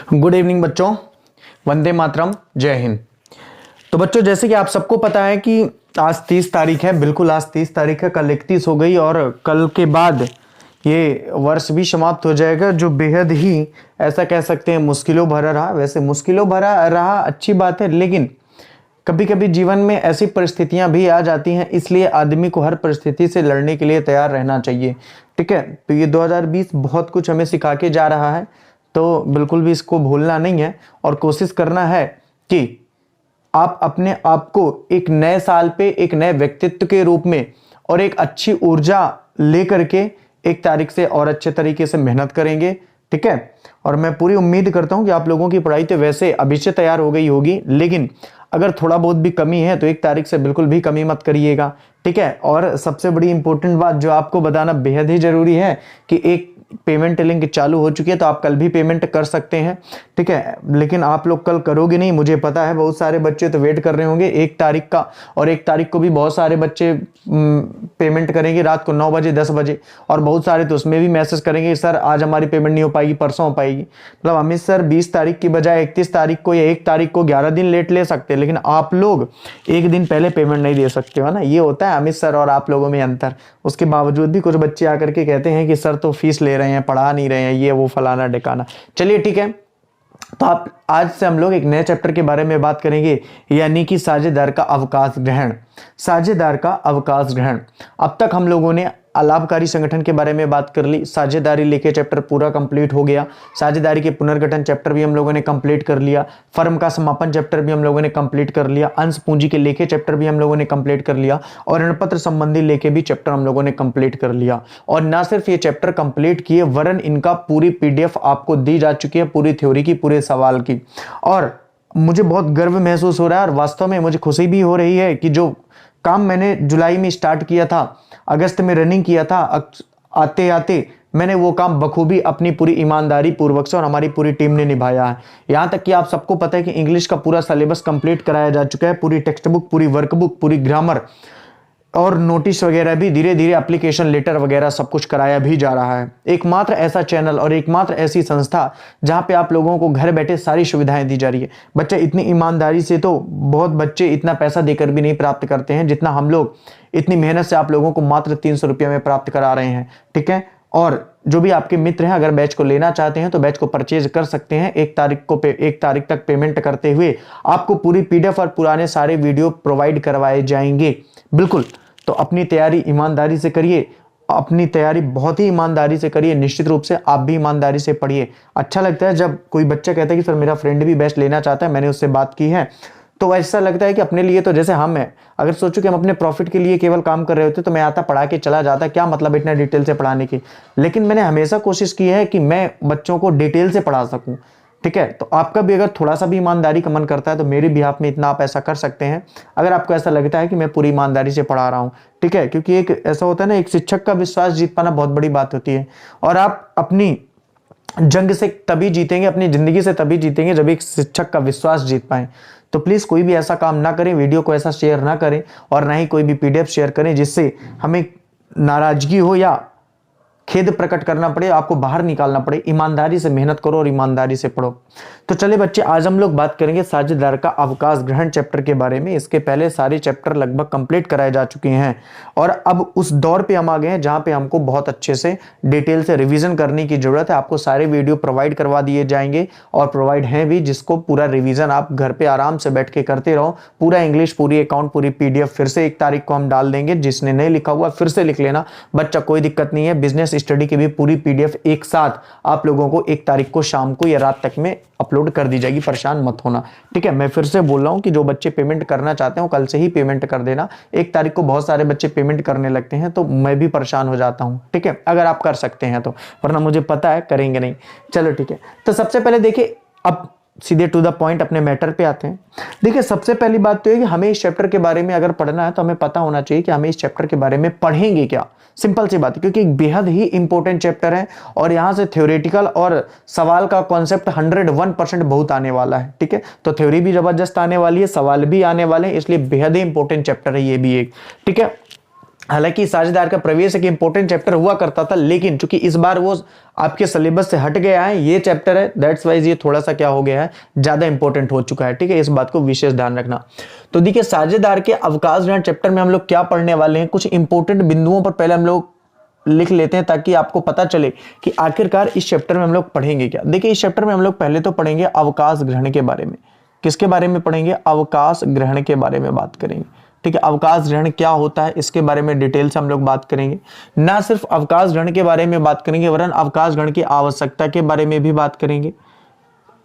Good evening बच्चों, वंदे मातरम, जय हिंद। तो बच्चों, जैसे कि आप सबको पता है कि आज 30 तारीख है। बिल्कुल आज 30 तारीख है, कल 31 हो गई और कल के बाद ये वर्ष भी समाप्त हो जाएगा, जो बेहद ही ऐसा कह सकते हैं मुश्किलों भरा रहा। वैसे मुश्किलों भरा रहा अच्छी बात है, लेकिन कभी कभी जीवन में ऐसी परिस्थितियां भी आ जाती हैं, इसलिए आदमी को हर परिस्थिति से लड़ने के लिए तैयार रहना चाहिए। ठीक है, तो ये 2020 बहुत कुछ हमें सिखा के जा रहा है, तो बिल्कुल भी इसको भूलना नहीं है और कोशिश करना है कि आप अपने आप को एक नए साल पे एक नए व्यक्तित्व के रूप में और एक अच्छी ऊर्जा लेकर के एक तारीख से और अच्छे तरीके से मेहनत करेंगे। ठीक है, और मैं पूरी उम्मीद करता हूं कि आप लोगों की पढ़ाई तो वैसे अभी से तैयार हो गई होगी, लेकिन अगर थोड़ा बहुत भी कमी है तो एक तारीख से बिल्कुल भी कमी मत करिएगा। ठीक है, और सबसे बड़ी इंपॉर्टेंट बात जो आपको बताना बेहद ही जरूरी है कि एक पेमेंट लिंक चालू हो चुकी है, तो आप कल भी पेमेंट कर सकते हैं। ठीक है, लेकिन आप लोग कल करोगे नहीं, मुझे पता है। बहुत सारे बच्चे तो वेट कर रहे होंगे 1 तारीख का, और 1 तारीख को भी बहुत सारे बच्चे पेमेंट करेंगे रात को 9 बजे 10 बजे, और बहुत सारे तो उसमें भी मैसेज करेंगे सर आज हमारी पेमेंट नहीं हो पाएगी, परसों हो पाएगी। मतलब अमित सर 20 तारीख की बजाय 31 तारीख को या 1 तारीख को 11 दिन लेट ले सकते हैं, लेकिन आप लोग 1 दिन पहले पेमेंट नहीं दे सकते हो ना। ये होता है अमित सर और आप लोगों में अंतर। उसके बावजूद भी कुछ बच्चे आकर के कहते हैं कि सर तो फीस ले रहे हैं, पढ़ा नहीं रहे हैं, ये वो फलाना ढिकाना। चलिए ठीक है, तो आप आज से हम लोग एक नए चैप्टर के बारे में बात करेंगे, यानी कि साझेदार का अवकाश ग्रहण। साझेदार का अवकाश ग्रहण। अब तक हम लोगों ने अलाभकारी संगठन के बारे में बात कर ली, साझेदारी लेके चैप्टर पूरा कंप्लीट हो गया। साझेदारी के पुनर्गठन चैप्टर भी हम लोगों ने कंप्लीट कर लिया। फर्म का समापन चैप्टर भी हम लोगों ने कंप्लीट कर लिया। अंश पूंजी के लेखे चैप्टर भी हम लोगों ने कंप्लीट कर लिया, और ऋणपत्र संबंधी लेखे भी चैप्टर हम लोगों ने कंप्लीट कर लिया। और ना सिर्फ ये चैप्टर कंप्लीट किए, वरन इनका पूरी PDF आपको दी जा चुकी है, पूरी थ्योरी की, पूरे सवाल की। और मुझे बहुत गर्व महसूस हो रहा है और वास्तव में मुझे खुशी भी हो रही है कि जो काम मैंने जुलाई में स्टार्ट किया था, अगस्त में रनिंग किया था, आते आते मैंने वो काम बखूबी अपनी पूरी ईमानदारी पूर्वक से और हमारी पूरी टीम ने निभाया है। यहाँ तक कि आप सबको पता है कि इंग्लिश का पूरा सिलेबस कंप्लीट कराया जा चुका है, पूरी टेक्स्ट बुक, पूरी वर्कबुक, पूरी ग्रामर और नोटिस वगैरह भी, धीरे धीरे एप्लीकेशन लेटर वगैरह सब कुछ कराया भी जा रहा है। एकमात्र ऐसा चैनल और एकमात्र ऐसी संस्था जहां पे आप लोगों को घर बैठे सारी सुविधाएं दी जा रही है। बच्चे इतनी ईमानदारी से तो बहुत बच्चे इतना पैसा देकर भी नहीं प्राप्त करते हैं जितना हम लोग इतनी मेहनत से आप लोगों को मात्र 300 रुपये में प्राप्त करा रहे हैं। ठीक है, और जो भी आपके मित्र हैं अगर बैच को लेना चाहते हैं तो बैच को परचेज कर सकते हैं। 1 तारीख तक पेमेंट करते हुए आपको पूरी PDF और पुराने सारे वीडियो प्रोवाइड करवाए जाएंगे। बिल्कुल, तो अपनी तैयारी ईमानदारी से करिए, अपनी तैयारी बहुत ही ईमानदारी से करिए। निश्चित रूप से आप भी ईमानदारी से पढ़िए। अच्छा लगता है जब कोई बच्चा कहता है कि सर मेरा फ्रेंड भी बैच लेना चाहता है, मैंने उससे बात की है, तो ऐसा लगता है कि अपने लिए तो जैसे हम हैं, अगर सोचो कि हम अपने प्रॉफिट के लिए केवल काम कर रहे होते तो मैं आता पढ़ा के चला जाता, क्या मतलब इतना डिटेल से पढ़ाने की। लेकिन मैंने हमेशा कोशिश की है कि मैं बच्चों को डिटेल से पढ़ा सकूं। ठीक है, तो आपका भी अगर थोड़ा सा भी ईमानदारी का मन करता है तो मेरे भी हाथ में इतना आप ऐसा कर सकते हैं, अगर आपको ऐसा लगता है कि मैं पूरी ईमानदारी से पढ़ा रहा हूं। ठीक है, क्योंकि एक ऐसा होता है ना, एक शिक्षक का विश्वास जीत पाना बहुत बड़ी बात होती है, और आप अपनी जंग से तभी जीतेंगे, अपनी जिंदगी से तभी जीतेंगे जब एक शिक्षक का विश्वास जीत पाए। तो प्लीज कोई भी ऐसा काम ना करें, वीडियो को ऐसा शेयर ना करें, और ना ही कोई भी PDF शेयर करें जिससे हमें नाराजगी हो या खेद प्रकट करना पड़े, आपको बाहर निकालना पड़े। ईमानदारी से मेहनत करो और ईमानदारी से पढ़ो। तो चलिए बच्चे, आज हम लोग बात करेंगे साझेदार का अवकाश ग्रहण चैप्टर के बारे में। इसके पहले सारे चैप्टर लगभग कंप्लीट कराए जा चुके हैं, और अब उस दौर पे हम आ गए हैं जहां पे हमको बहुत अच्छे से डिटेल से रिवीजन करने की जरूरत है। आपको सारे वीडियो प्रोवाइड करवा दिए जाएंगे, और प्रोवाइड हैं भी, जिसको पूरा रिवीजन आप घर पे आराम से बैठ के करते रहो। पूरा इंग्लिश, पूरी अकाउंट, पूरी PDF फिर से 1 तारीख को हम डाल देंगे। जिसने नहीं लिखा हुआ फिर से लिख लेना बच्चा, कोई दिक्कत नहीं है। बिजनेस स्टडी की भी पूरी PDF एक साथ आप लोगों को 1 तारीख को शाम को या रात तक में अपलोड कर दी जाएगी, परेशान मत होना। ठीक है, मैं फिर से बोल रहा हूं कि जो बच्चे पेमेंट करना चाहते हो कल से ही पेमेंट कर देना। 1 तारीख को बहुत सारे बच्चे पेमेंट करने लगते हैं तो मैं भी परेशान हो जाता हूं। ठीक है, अगर आप कर सकते हैं तो, वरना मुझे पता है करेंगे नहीं। चलो ठीक है, तो सबसे पहले देखिए, अब सीधे टू द पॉइंट अपने मैटर पे आते हैं। देखिए, सबसे पहली बात तो है कि हमें इस चैप्टर के बारे में अगर पढ़ना है तो हमें पता होना चाहिए कि हमें इस चैप्टर के बारे में पढ़ेंगे क्या। सिंपल सी बात है, क्योंकि एक बेहद ही इंपॉर्टेंट चैप्टर है, और यहां से थ्योरेटिकल और सवाल का कॉन्सेप्ट 101% बहुत आने वाला है। ठीक है, तो थ्योरी भी जबरदस्त आने वाली है, सवाल भी आने वाले हैं, इसलिए बेहद ही इंपॉर्टेंट चैप्टर है ये भी एक। ठीक है, हालांकि साझेदार का प्रवेश एक इंपॉर्टेंट चैप्टर हुआ करता था, लेकिन चूंकि इस बार वो आपके सिलेबस से हट गया है, ये चैप्टर है, दैट्स वाइज ये थोड़ा सा क्या हो गया है, ज्यादा इंपॉर्टेंट हो चुका है। ठीक है, इस बात को विशेष ध्यान रखना। तो देखिए साझेदार के अवकाश ग्रहण चैप्टर में हम लोग क्या पढ़ने वाले हैं, कुछ इंपॉर्टेंट बिंदुओं पर पहले हम लोग लिख लेते हैं ताकि आपको पता चले कि आखिरकार इस चैप्टर में हम लोग पढ़ेंगे क्या। देखिए इस चैप्टर में हम लोग पहले तो पढ़ेंगे अवकाश ग्रहण के बारे में। किसके बारे में पढ़ेंगे? अवकाश ग्रहण के बारे में बात करेंगे। ठीक है, अवकाश ग्रहण क्या होता है इसके बारे में डिटेल से हम लोग बात करेंगे। ना सिर्फ अवकाश ग्रहण के बारे में बात करेंगे, वरन अवकाश ग्रहण की आवश्यकता के बारे में भी बात करेंगे।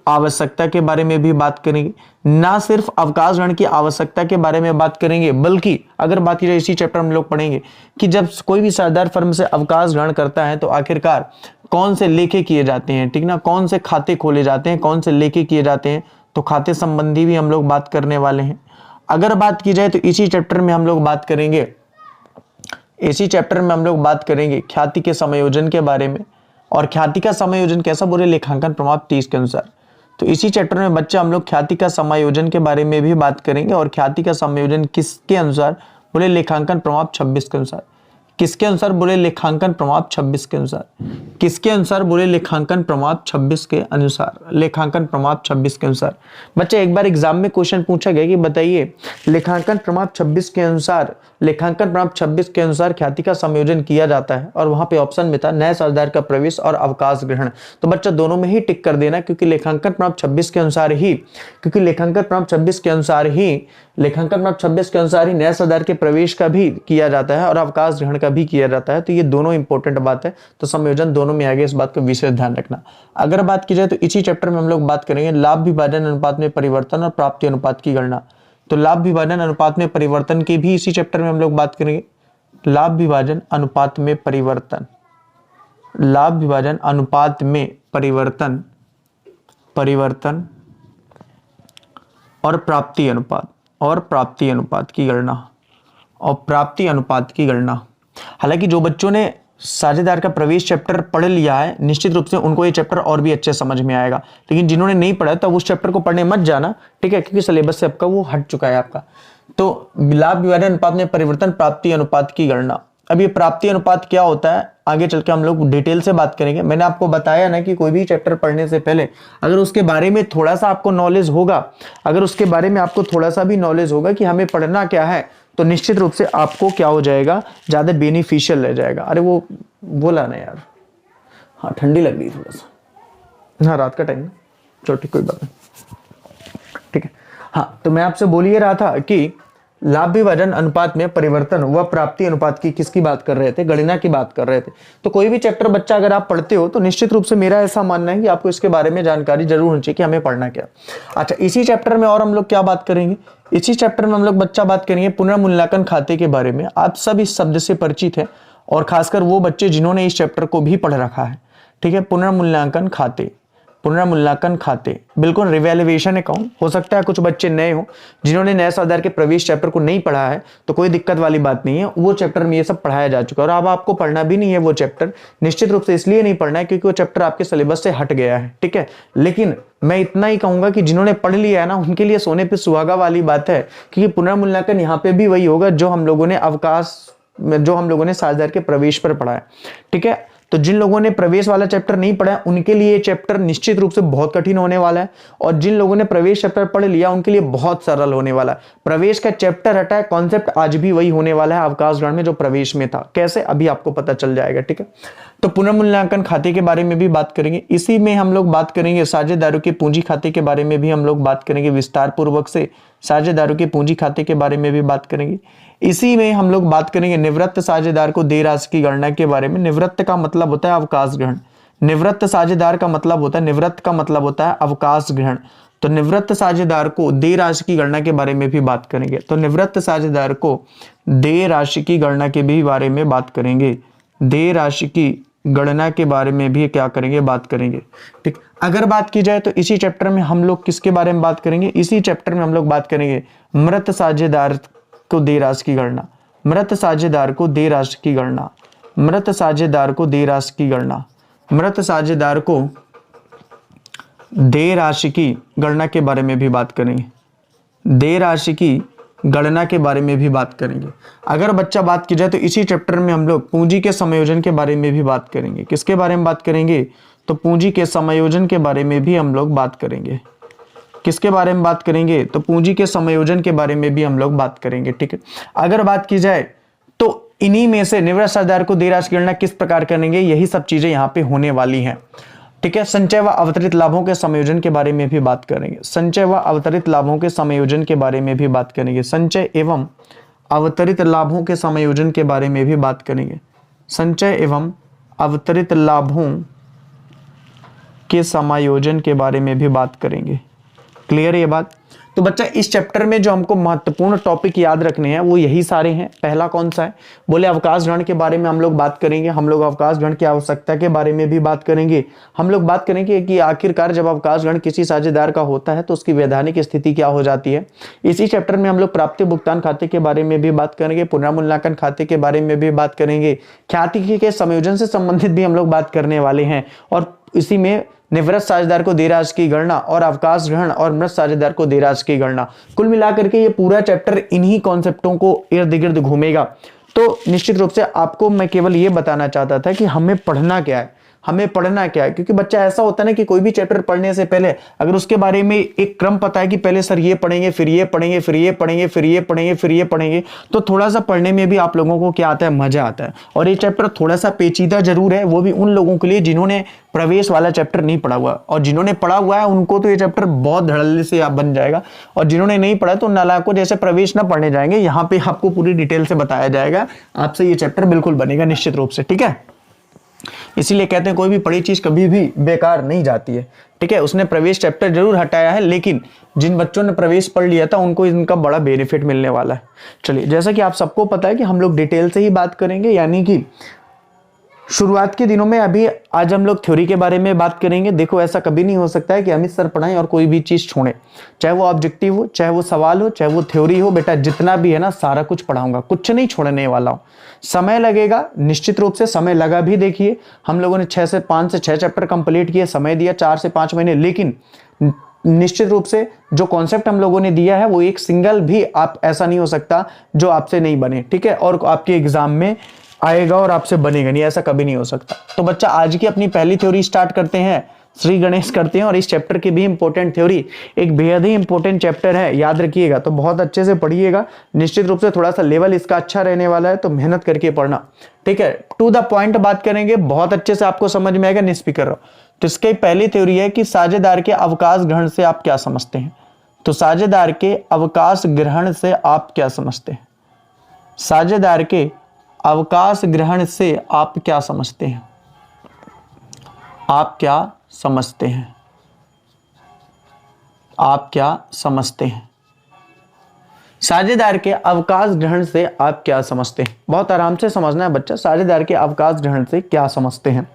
आवश्यकता के बारे में भी बात करेंगे। ना सिर्फ अवकाश ग्रहण की आवश्यकता के बारे में बात करेंगे, बल्कि अगर बात की जाए इसी चैप्टर में हम लोग पढ़ेंगे कि जब कोई भी साझेदार फर्म से अवकाश ग्रहण करता है तो आखिरकार कौन से लेखे किए जाते हैं, ठीक ना, कौन से खाते खोले जाते हैं, कौन से लेखे किए जाते हैं, तो खाते संबंधी भी हम लोग बात करने वाले हैं। अगर बात की जाए तो इसी चैप्टर में हम लोग बात करेंगे, इसी चैप्टर में हम लोग बात करेंगे ख्याति के समायोजन के बारे में। और ख्याति का समायोजन कैसा? बोले लेखांकन प्रमाण 30 के अनुसार। तो इसी चैप्टर में बच्चे हम लोग ख्याति का समायोजन के बारे में भी बात करेंगे। और ख्याति का समायोजन किसके अनुसार? बोले लेखांकन प्रमाण 26 के अनुसार। किसके अनुसार? बोले लेखांकन प्रमाण 26 के अनुसार। किसके अनुसार? बोले लेखांकन प्रमाण 26 के अनुसार। लेखांकन प्रमाण 26 के अनुसार। बच्चे एक बार एग्जाम में क्वेश्चन पूछा गया कि बताइए लेखांकन प्रमाण 26 के अनुसार, लेखांकन प्रमाण 26 के अनुसार ख्याति का संयोजन किया जाता है। और वहां पे ऑप्शन में था नए साझेदार का प्रवेश और अवकाश ग्रहण। तो बच्चा दोनों में ही टिक कर देना, क्योंकि लेखांकन प्रमाण 26 के अनुसार ही, क्योंकि लेखांकन प्रमाण 26 के अनुसार ही, लेखांकन प्रमाण 26 के अनुसार ही नए साझेदार के प्रवेश का भी किया जाता है और अवकाश ग्रहण का भी किया जाता है। तो ये दोनों इंपॉर्टेंट बात है, तो संयोजन दोनों में आगे, इस बात का विशेष ध्यान रखना। अगर बात की जाए तो इसी चैप्टर में हम लोग बात करेंगे लाभ विभाजन अनुपात में परिवर्तन और प्राप्ति अनुपात की गणना। तो लाभ विभाजन अनुपात में परिवर्तन की भी इसी चैप्टर में हम लोग बात करेंगे। लाभ विभाजन अनुपात में परिवर्तन, लाभ विभाजन अनुपात में परिवर्तन, परिवर्तन और प्राप्ति अनुपात, और प्राप्ति अनुपात की गणना, और प्राप्ति अनुपात की गणना। हालांकि जो बच्चों ने साझेदार का प्रवेश चैप्टर पढ़ लिया है, निश्चित रूप से उनको ये चैप्टर और भी अच्छे समझ में आएगा। लेकिन जिन्होंने नहीं पढ़ा तो उस चैप्टर को पढ़ने मत जाना, ठीक है, क्योंकि सिलेबस से आपका वो हट चुका है आपका। तो लाभ विभाजन अनुपात में परिवर्तन, प्राप्ति अनुपात की गणना। अब ये प्राप्ति अनुपात क्या होता है आगे चल के हम लोग डिटेल से बात करेंगे। मैंने आपको बताया ना कि कोई भी चैप्टर पढ़ने से पहले अगर उसके बारे में थोड़ा सा आपको नॉलेज होगा, अगर उसके बारे में आपको थोड़ा सा भी नॉलेज होगा कि हमें पढ़ना क्या है, तो निश्चित रूप से आपको क्या हो जाएगा, ज्यादा बेनिफिशियल रह जाएगा। अरे वो बोला ना यार, हाँ ठंडी लग रही है थोड़ा सा, हाँ रात का टाइम है, चलो ठीक, कोई बात नहीं, ठीक है। हाँ तो मैं आपसे बोल ही रहा था कि लाभ विभाजन अनुपात में परिवर्तन व प्राप्ति अनुपात की किसकी बात कर रहे थे? गणना की बात कर रहे थे। तो कोई भी चैप्टर बच्चा अगर आप पढ़ते हो तो निश्चित रूप से मेरा ऐसा मानना है कि आपको इसके बारे में जानकारी जरूर होनी चाहिए कि हमें पढ़ना क्या। अच्छा, इसी चैप्टर में और हम लोग क्या बात करेंगे? इसी चैप्टर में हम लोग बच्चा बात करेंगे पुनर्मूल्यांकन खाते के बारे में। आप सब इस शब्द से परिचित है, और खासकर वो बच्चे जिन्होंने इस चैप्टर को भी पढ़ रखा है, ठीक है। पुनर्मूल्यांकन खाते, पुनर्मूल्यांकन खाते, बिल्कुल रिवैल्यूएशन अकाउंट। हो सकता है कुछ बच्चे नए हो जिन्होंने नए साझेदार के प्रवेश चैप्टर को नहीं पढ़ा है, तो कोई दिक्कत वाली बात नहीं है, वो चैप्टर में ये सब पढ़ाया जा चुका है और अब आपको पढ़ना भी नहीं है वो चैप्टर। निश्चित रूप से इसलिए नहीं पढ़ना है क्योंकि वो चैप्टर आपके सिलेबस से हट गया है, ठीक है। लेकिन मैं इतना ही कहूंगा कि जिन्होंने पढ़ लिया है ना, उनके लिए सोने पे सुहागा वाली बात है, क्योंकि पुनर्मूल्यांकन यहाँ पे भी वही होगा जो हम लोगों ने अवकाश, जो हम लोगों ने साझेदार के प्रवेश पर पढ़ा है, ठीक है। तो जिन लोगों ने प्रवेश वाला चैप्टर नहीं पढ़ा है उनके लिए ये चैप्टर निश्चित रूप से बहुत कठिन होने वाला है, और जिन लोगों ने प्रवेश चैप्टर पढ़ लिया उनके लिए बहुत सरल होने वाला है। प्रवेश का चैप्टर हटा है, कॉन्सेप्ट आज भी वही होने वाला है अवकाश ग्रहण में जो प्रवेश में था। कैसे? अभी आपको पता चल जाएगा, ठीक है। तो पुनर्मूल्यांकन खाते के बारे में भी बात करेंगे। इसी में हम लोग बात करेंगे साझेदारों के पूंजी खाते के बारे में भी हम लोग बात करेंगे विस्तार पूर्वक से। साझेदारों के पूंजी खाते के बारे में भी बात करेंगे। इसी में हम लोग बात करेंगे निवृत्त साझेदार को देय राशि की गणना के बारे में। निवृत्त का मतलब होता है अवकाश ग्रहण, निवृत्त साझेदार का मतलब होता है, निवृत्त का मतलब होता है अवकाश ग्रहण। तो निवृत्त साझेदार को देय राशि की गणना के बारे में भी बात करेंगे। तो निवृत्त साझेदार को देय राशि की गणना के भी बारे में बात करेंगे। देय राशि की गणना के बारे में भी क्या करेंगे? बात करेंगे, ठीक। अगर बात की जाए तो इसी चैप्टर में हम लोग किसके बारे में बात करेंगे? इसी चैप्टर में हम लोग बात करेंगे मृत साझेदार को देय राशि की गणना, मृत साझेदार को देय राशि की गणना, मृत साझेदार को देय राशि की गणना, मृत साझेदार को देय राशि की गणना के बारे में भी बात करेंगे। देय राशि की गणना के बारे में भी बात करेंगे। अगर बच्चा बात की जाए तो इसी चैप्टर में हम लोग पूंजी के समायोजन के बारे में भी बात करेंगे। किसके बारे में बात करेंगे? तो पूंजी के समायोजन के बारे में भी हम लोग बात करेंगे। किसके बारे में बात करेंगे? तो पूंजी के समायोजन के बारे में भी हम लोग बात करेंगे। ठीक है, अगर बात की जाए तो इन्हीं में से निवृत्त साझेदार को देय राशि की गणना किस प्रकार करेंगे, यही सब चीजें यहाँ पे होने वाली हैं। ठीक है, संचय व अवतरित लाभों के संयोजन के बारे में भी बात करेंगे। संचय व अवतरित लाभों के संयोजन के बारे में भी बात करेंगे। संचय एवं अवतरित लाभों के संयोजन के बारे में भी बात करेंगे। संचय एवं अवतरित लाभों के समायोजन के बारे में भी बात करेंगे। क्लियर है ये बात? तो बच्चा इस चैप्टर में जो हमको महत्वपूर्ण टॉपिक याद रखने हैं वो यही सारे हैं। पहला कौन सा है? बोले अवकाश गण के बारे में हम लोग बात करेंगे। हम लोग अवकाश गण की आवश्यकता के बारे में भी बात करेंगे। हम लोग बात करेंगे कि आखिरकार जब अवकाश गण किसी साझेदार का होता है तो उसकी वैधानिक स्थिति क्या हो जाती है। इसी चैप्टर में हम लोग प्राप्ति भुगतान खाते के बारे में भी बात करेंगे, पुनर्मूल्यांकन खाते के बारे में भी बात करेंगे, ख्याति के संयोजन से संबंधित भी हम लोग बात करने वाले हैं, और इसी में निवृत्त साझेदार को देय राशि की गणना और अवकाश ग्रहण और मृत साझेदार को देय राशि की गणना। कुल मिलाकर के ये पूरा चैप्टर इन्हीं कॉन्सेप्टों को इर्द गिर्द घूमेगा। तो निश्चित रूप से आपको मैं केवल ये बताना चाहता था कि हमें पढ़ना क्या है, हमें पढ़ना क्या है। क्योंकि बच्चा ऐसा होता है ना कि कोई भी चैप्टर पढ़ने से पहले अगर उसके बारे में एक क्रम पता है कि पहले सर ये पढ़ेंगे, फिर ये पढ़ेंगे, फिर ये पढ़ेंगे, फिर ये पढ़ेंगे, फिर ये पढ़ेंगे, तो थोड़ा सा पढ़ने में भी आप लोगों को क्या आता है, मजा आता है। और ये चैप्टर थोड़ा सा पेचीदा जरूर है, वो भी उन लोगों के लिए जिन्होंने प्रवेश वाला चैप्टर नहीं पढ़ा हुआ, और जिन्होंने पढ़ा हुआ है उनको तो ये चैप्टर बहुत धड़ल्ले से आप बन जाएगा, और जिन्होंने नहीं पढ़ा तो नालायकों जैसे प्रवेश ना पढ़ने जाएंगे। यहाँ पे आपको पूरी डिटेल से बताया जाएगा, आपसे ये चैप्टर बिल्कुल बनेगा निश्चित रूप से। ठीक है, इसीलिए कहते हैं कोई भी पढ़ी चीज कभी भी बेकार नहीं जाती है। ठीक है, उसने प्रवेश चैप्टर जरूर हटाया है, लेकिन जिन बच्चों ने प्रवेश पढ़ लिया था उनको इनका बड़ा बेनिफिट मिलने वाला है। चलिए, जैसा कि आप सबको पता है कि हम लोग डिटेल से ही बात करेंगे, यानी कि शुरुआत के दिनों में अभी आज हम लोग थ्योरी के बारे में बात करेंगे। देखो, ऐसा कभी नहीं हो सकता है कि अमित सर पढ़ाएं और कोई भी चीज छोड़े, चाहे वो ऑब्जेक्टिव हो, चाहे वो सवाल हो, चाहे वो थ्योरी हो। बेटा जितना भी है ना सारा कुछ पढ़ाऊंगा, कुछ नहीं छोड़ने वाला हूं। समय लगेगा, निश्चित रूप से समय लगा भी। देखिए, हम लोगों ने 5 से 6 चैप्टर कंप्लीट किए, समय दिया 4 से 5 महीने, लेकिन निश्चित रूप से जो कॉन्सेप्ट हम लोगों ने दिया है वो एक सिंगल भी आप ऐसा नहीं हो सकता जो आपसे नहीं बने। ठीक है, और आपके एग्जाम में आएगा और आपसे बनेगा नहीं, ऐसा कभी नहीं हो सकता। तो बच्चा आज की अपनी पहली थ्योरी स्टार्ट करते हैं, श्री गणेश करते हैं। और इस चैप्टर की भी इंपॉर्टेंट थ्योरी, एक बेहद ही इंपॉर्टेंट चैप्टर है, याद रखिएगा। तो बहुत अच्छे से पढ़िएगा, निश्चित रूप से थोड़ा सा लेवल इसका अच्छा रहने वाला है, तो मेहनत करके पढ़ना। ठीक है, टू द पॉइंट बात करेंगे, बहुत अच्छे से आपको समझ में आएगा, निस्पीकर रहो। तो इसकी पहली थ्योरी है कि साझेदार के अवकाश ग्रहण से आप क्या समझते हैं। तो साझेदार के अवकाश ग्रहण से आप क्या समझते हैं? साझेदार के अवकाश ग्रहण से आप क्या समझते हैं? आप क्या समझते हैं? आप क्या समझते हैं? साझेदार के अवकाश ग्रहण से आप क्या समझते हैं? बहुत आराम से समझना है बच्चा, साझेदार के अवकाश ग्रहण से क्या समझते हैं।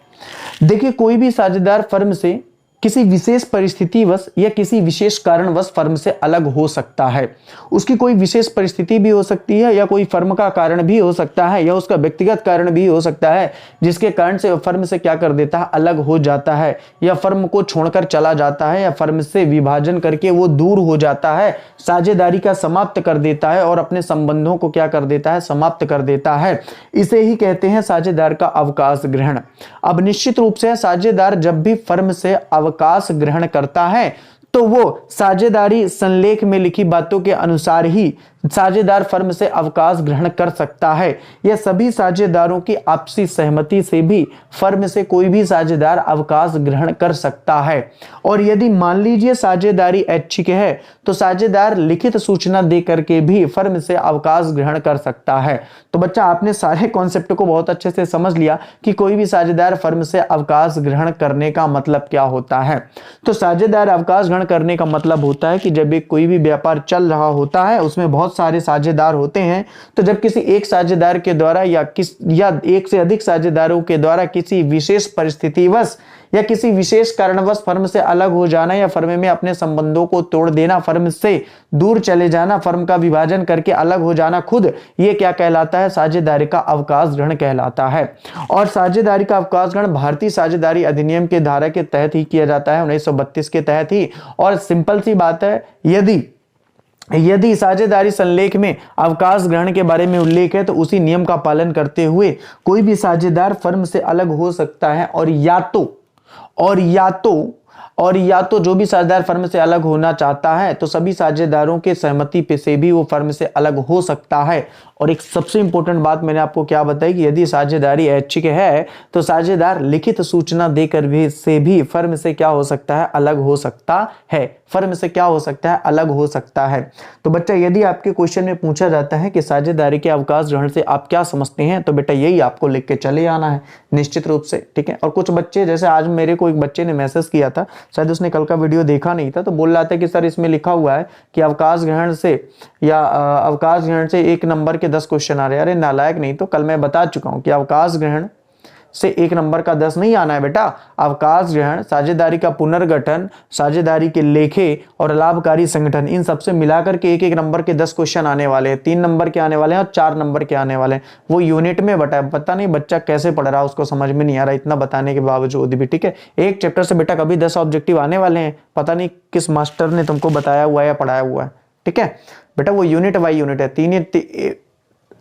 देखिए, कोई भी साझेदार फर्म से किसी विशेष परिस्थितिवश या किसी विशेष कारणवश फर्म से अलग हो सकता है। उसकी कोई विशेष परिस्थिति भी हो सकती है, या कोई फर्म का कारण भी हो सकता है, या उसका व्यक्तिगत कारण भी हो सकता है, जिसके कारण से फर्म से क्या कर देता है, अलग हो जाता है, या फर्म को छोड़कर चला जाता है, या फर्म से विभाजन करके वो दूर हो जाता है, साझेदारी का समाप्त कर देता है और अपने संबंधों को क्या कर देता है, समाप्त कर देता है। इसे ही कहते हैं साझेदार का अवकाश ग्रहण। अब निश्चित रूप से साझेदार जब भी फर्म से अवकाश ग्रहण करता है तो वो साझेदारी संलेख में लिखी बातों के अनुसार ही साझेदार फर्म से अवकाश ग्रहण कर सकता है। यह सभी साझेदारों की आपसी सहमति से भी फर्म से कोई भी साझेदार अवकाश ग्रहण कर सकता है। और यदि मान लीजिए साझेदारी ऐच्छिक है तो साझेदार लिखित सूचना दे करके भी फर्म से अवकाश ग्रहण कर सकता है। तो बच्चा आपने सारे कॉन्सेप्ट को बहुत अच्छे से समझ लिया कि कोई भी साझेदार फर्म से अवकाश ग्रहण करने का मतलब क्या होता है। तो साझेदार अवकाश ग्रहण करने का मतलब होता है कि जब एक कोई भी व्यापार चल रहा होता है, उसमें बहुत सारे साझेदार होते हैं, तो जब किसी एक साझेदार के द्वारा या एक से अधिक साझेदारों के द्वारा किसी विशेष परिस्थितिवश या किसी विशेष कारणवश फर्म से अलग हो जाना, या फर्म में अपने संबंधों को तोड़ देना, फर्म से दूर चले जाना, फर्म का विभाजन करके अलग हो जाना, खुद ये क्या कहलाता है, साझेदारी का अवकाश ग्रहण कहलाता है। और साझेदारी का अवकाश ग्रहण भारतीय साझेदारी अधिनियम के धारा के तहत ही किया जाता है, 1932 के तहत ही। और सिंपल सी बात है, यदि यदि साझेदारी संलेख में अवकाश ग्रहण के बारे में उल्लेख है तो उसी नियम का पालन करते हुए कोई भी साझेदार फर्म से अलग हो सकता है और या तो जो भी साझेदार फर्म से अलग होना चाहता है तो सभी साझेदारों के सहमति पे से भी वो फर्म से अलग हो सकता है। और एक सबसे इंपॉर्टेंट बात मैंने आपको क्या बताई कि यदि साझेदारी ऐच्छिक है तो साझेदार लिखित सूचना देकर भी से भी फर्म से क्या हो सकता है, अलग हो सकता है। फर्म से क्या हो सकता है, अलग हो सकता है। तो बच्चा यदि आपके क्वेश्चन में पूछा जाता है कि साझेदारी के अवकाश ग्रहण से आप क्या समझते हैं तो बेटा यही आपको लिख के चले आना है निश्चित रूप से, ठीक है। और कुछ बच्चे, जैसे आज मेरे को एक बच्चे ने मैसेज किया था, शायद उसने कल का वीडियो देखा नहीं था, तो बोल रहा था कि सर इसमें लिखा हुआ है कि अवकाश ग्रहण से या अवकाश ग्रहण से 1 नंबर के 10 क्वेश्चन आ रहे हैं। अरे नालायक, नहीं तो कल मैं बता चुका हूं कि अवकाश ग्रहण से 1 नंबर का 10 नहीं आना है बेटा। अवकाश ग्रहण, साझेदारी का पुनर्गठन, साझेदारी के लेखे और लाभकारी संगठन, इन सबसे मिलाकर के 1-1 नंबर के 10 क्वेश्चन आने वाले हैं। 3 नंबर के आने वाले हैं और 4 नंबर के आने वाले हैं। वो यूनिट में बटा, पता नहीं बच्चा कैसे पढ़ रहा है, उसको समझ में नहीं आ रहा इतना बताने के बावजूद भी, ठीक है। एक चैप्टर से बेटा कभी 10 ऑब्जेक्टिव आने वाले हैं, पता नहीं किस मास्टर ने तुमको बताया हुआ है या पढ़ाया हुआ है, ठीक है बेटा। वो यूनिट बाई यूनिट है। 3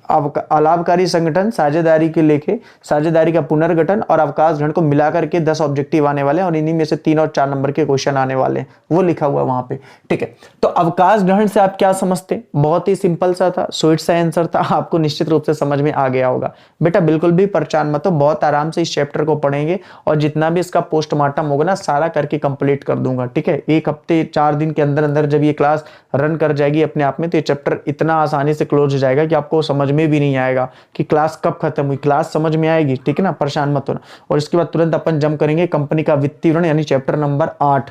अलाभकारी संगठन, साझेदारी के लेखे, साझेदारी का पुनर्गठन और अवकाश ग्रहण को मिलाकर के 10 ऑब्जेक्टिव आने वाले हैं और इन्हीं में से 3 और 4 नंबर के क्वेश्चन आने वाले हैं, वो लिखा हुआ है वहां पे, ठीक है। तो अवकाश ग्रहण से आप क्या समझते, बहुत ही सिंपल सा था, स्वीट सा आंसर था, आपको निश्चित रूप से समझ में आ गया होगा बेटा। बिल्कुल भी परेशान मत हो, बहुत आराम से इस चैप्टर को पढ़ेंगे और जितना भी इसका पोस्टमार्टम होगा ना सारा करके कंप्लीट कर दूंगा, ठीक है। 1 हफ्ते 4 दिन के अंदर अंदर जब ये क्लास रन कर जाएगी अपने आप में तो ये चैप्टर इतना आसानी से क्लोज हो जाएगा कि आपको समझ में भी नहीं आएगा कि क्लास कब खत्म हुई, क्लास समझ में आएगी, ठीक है ना, परेशान मत होना। और इसके बाद तुरंत अपन जंप करेंगे कंपनी का वित्तीय विवरण, यानी चैप्टर नंबर 8,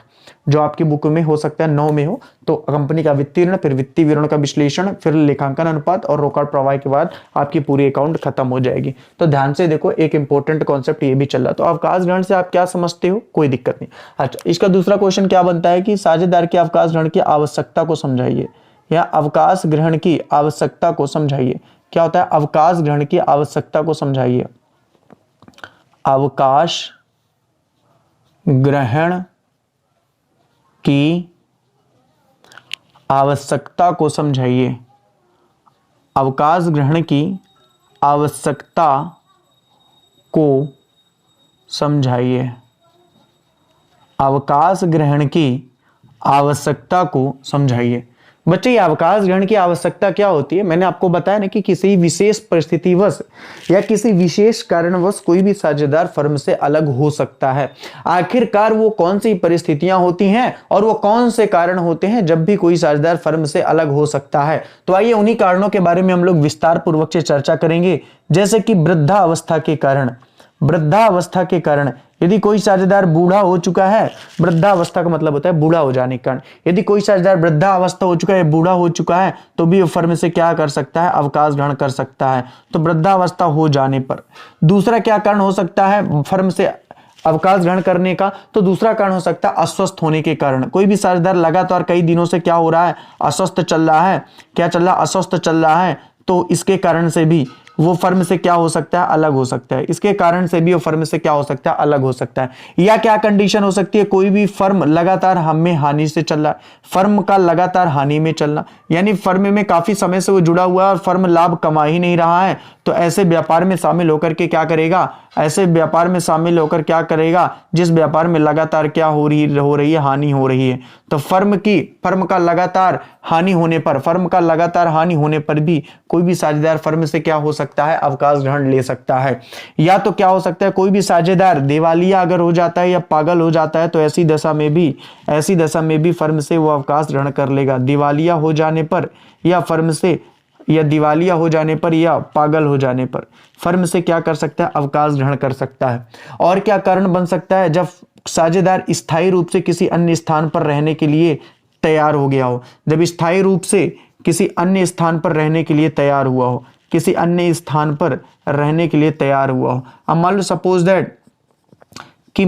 जो आपकी बुक में हो सकता है 9 में हो। तो कंपनी का वित्तीय विवरण, फिर वित्तीय विवरण का विश्लेषण, फिर लेखांकन अनुपात और रोकड़ प्रवाह के बाद आपकी पूरी अकाउंट खत्म हो जाएगी। तो ध्यान से देखो, एक इंपॉर्टेंट कॉन्सेप्ट ये भी चल रहा। तो अवकाश ग्रहण से आप क्या समझते हो, कोई दिक्कत नहीं। अच्छा, इसका दूसरा क्वेश्चन क्या बनता है कि साझेदार के अवकाश ग्रहण की आवश्यकता को समझाइए, या अवकाश ग्रहण की आवश्यकता को समझाइए। क्या होता है, अवकाश ग्रहण की आवश्यकता को समझाइए। अवकाश ग्रहण की आवश्यकता को समझाइए। अवकाश ग्रहण की आवश्यकता को समझाइए। अवकाश ग्रहण की आवश्यकता को समझाइए। बच्चे, ये अवकाश ग्रहण की आवश्यकता क्या होती है, मैंने आपको बताया ना कि किसी विशेष परिस्थितिवश या किसी विशेष कारणवश कोई भी साझेदार फर्म से अलग हो सकता है। आखिरकार वो कौन सी परिस्थितियां होती हैं और वो कौन से कारण होते हैं जब भी कोई साझेदार फर्म से अलग हो सकता है। तो आइए उन्हीं कारणों के बारे में हम लोग विस्तार पूर्वक से चर्चा करेंगे। जैसे कि वृद्धावस्था के कारण, वृद्धावस्था के कारण, यदि कोई साझेदार बूढ़ा हो चुका है, वृद्धावस्था का मतलब होता है बूढ़ा हो जाने के कारण, यदि कोई साझेदार वृद्धावस्था हो चुका है, बूढ़ा हो चुका है, तो भी फर्म से क्या कर सकता है, अवकाश ग्रहण कर सकता है। तो वृद्धावस्था हो जाने पर। दूसरा क्या कारण हो सकता है फर्म से अवकाश ग्रहण करने का, तो दूसरा कारण हो सकता है अस्वस्थ होने के कारण। कोई भी साझेदार लगातार कई दिनों से क्या हो रहा है, अस्वस्थ चल रहा है, क्या चल रहा है, अस्वस्थ चल रहा है, तो इसके कारण से भी वो फर्म से क्या हो सकता है, अलग हो सकता है। इसके कारण से भी वो फर्म से क्या हो सकता है, अलग हो सकता है। या क्या कंडीशन हो सकती है, कोई भी फर्म लगातार हमें हानि से चल रहा है, फर्म का लगातार हानि में चलना, यानी फर्म में काफी समय से वो जुड़ा हुआ है और फर्म लाभ कमा ही नहीं रहा है, तो ऐसे व्यापार में शामिल होकर के क्या करेगा, ऐसे व्यापार में शामिल होकर क्या करेगा, जिस व्यापार में लगातार क्या हो रही है, हानि हो रही है। तो फर्म का लगातार हानि होने पर, फर्म का लगातार हानि होने पर भी कोई भी साझेदार फर्म से क्या हो सकता है, अवकाश ग्रहण ले सकता है। या तो क्या हो सकता है, कोई भी साझेदार दिवालिया अगर हो जाता है या पागल हो जाता है, तो ऐसी दशा में भी फर्म से वो अवकाश ग्रहण कर लेगा। दिवालिया हो जाने पर या फर्म से, या दिवालिया हो जाने पर या पागल हो जाने पर फर्म से क्या कर सकता है, अवकाश ग्रहण कर सकता है। और क्या कारण बन सकता है, जब साझेदार स्थायी रूप से किसी अन्य स्थान पर रहने के लिए तैयार हो गया हो, जब स्थायी रूप से किसी अन्य स्थान पर रहने के लिए तैयार हुआ हो, किसी अन्य स्थान पर रहने के लिए तैयार हुआ हो। अब मान लो सपोज दैट कि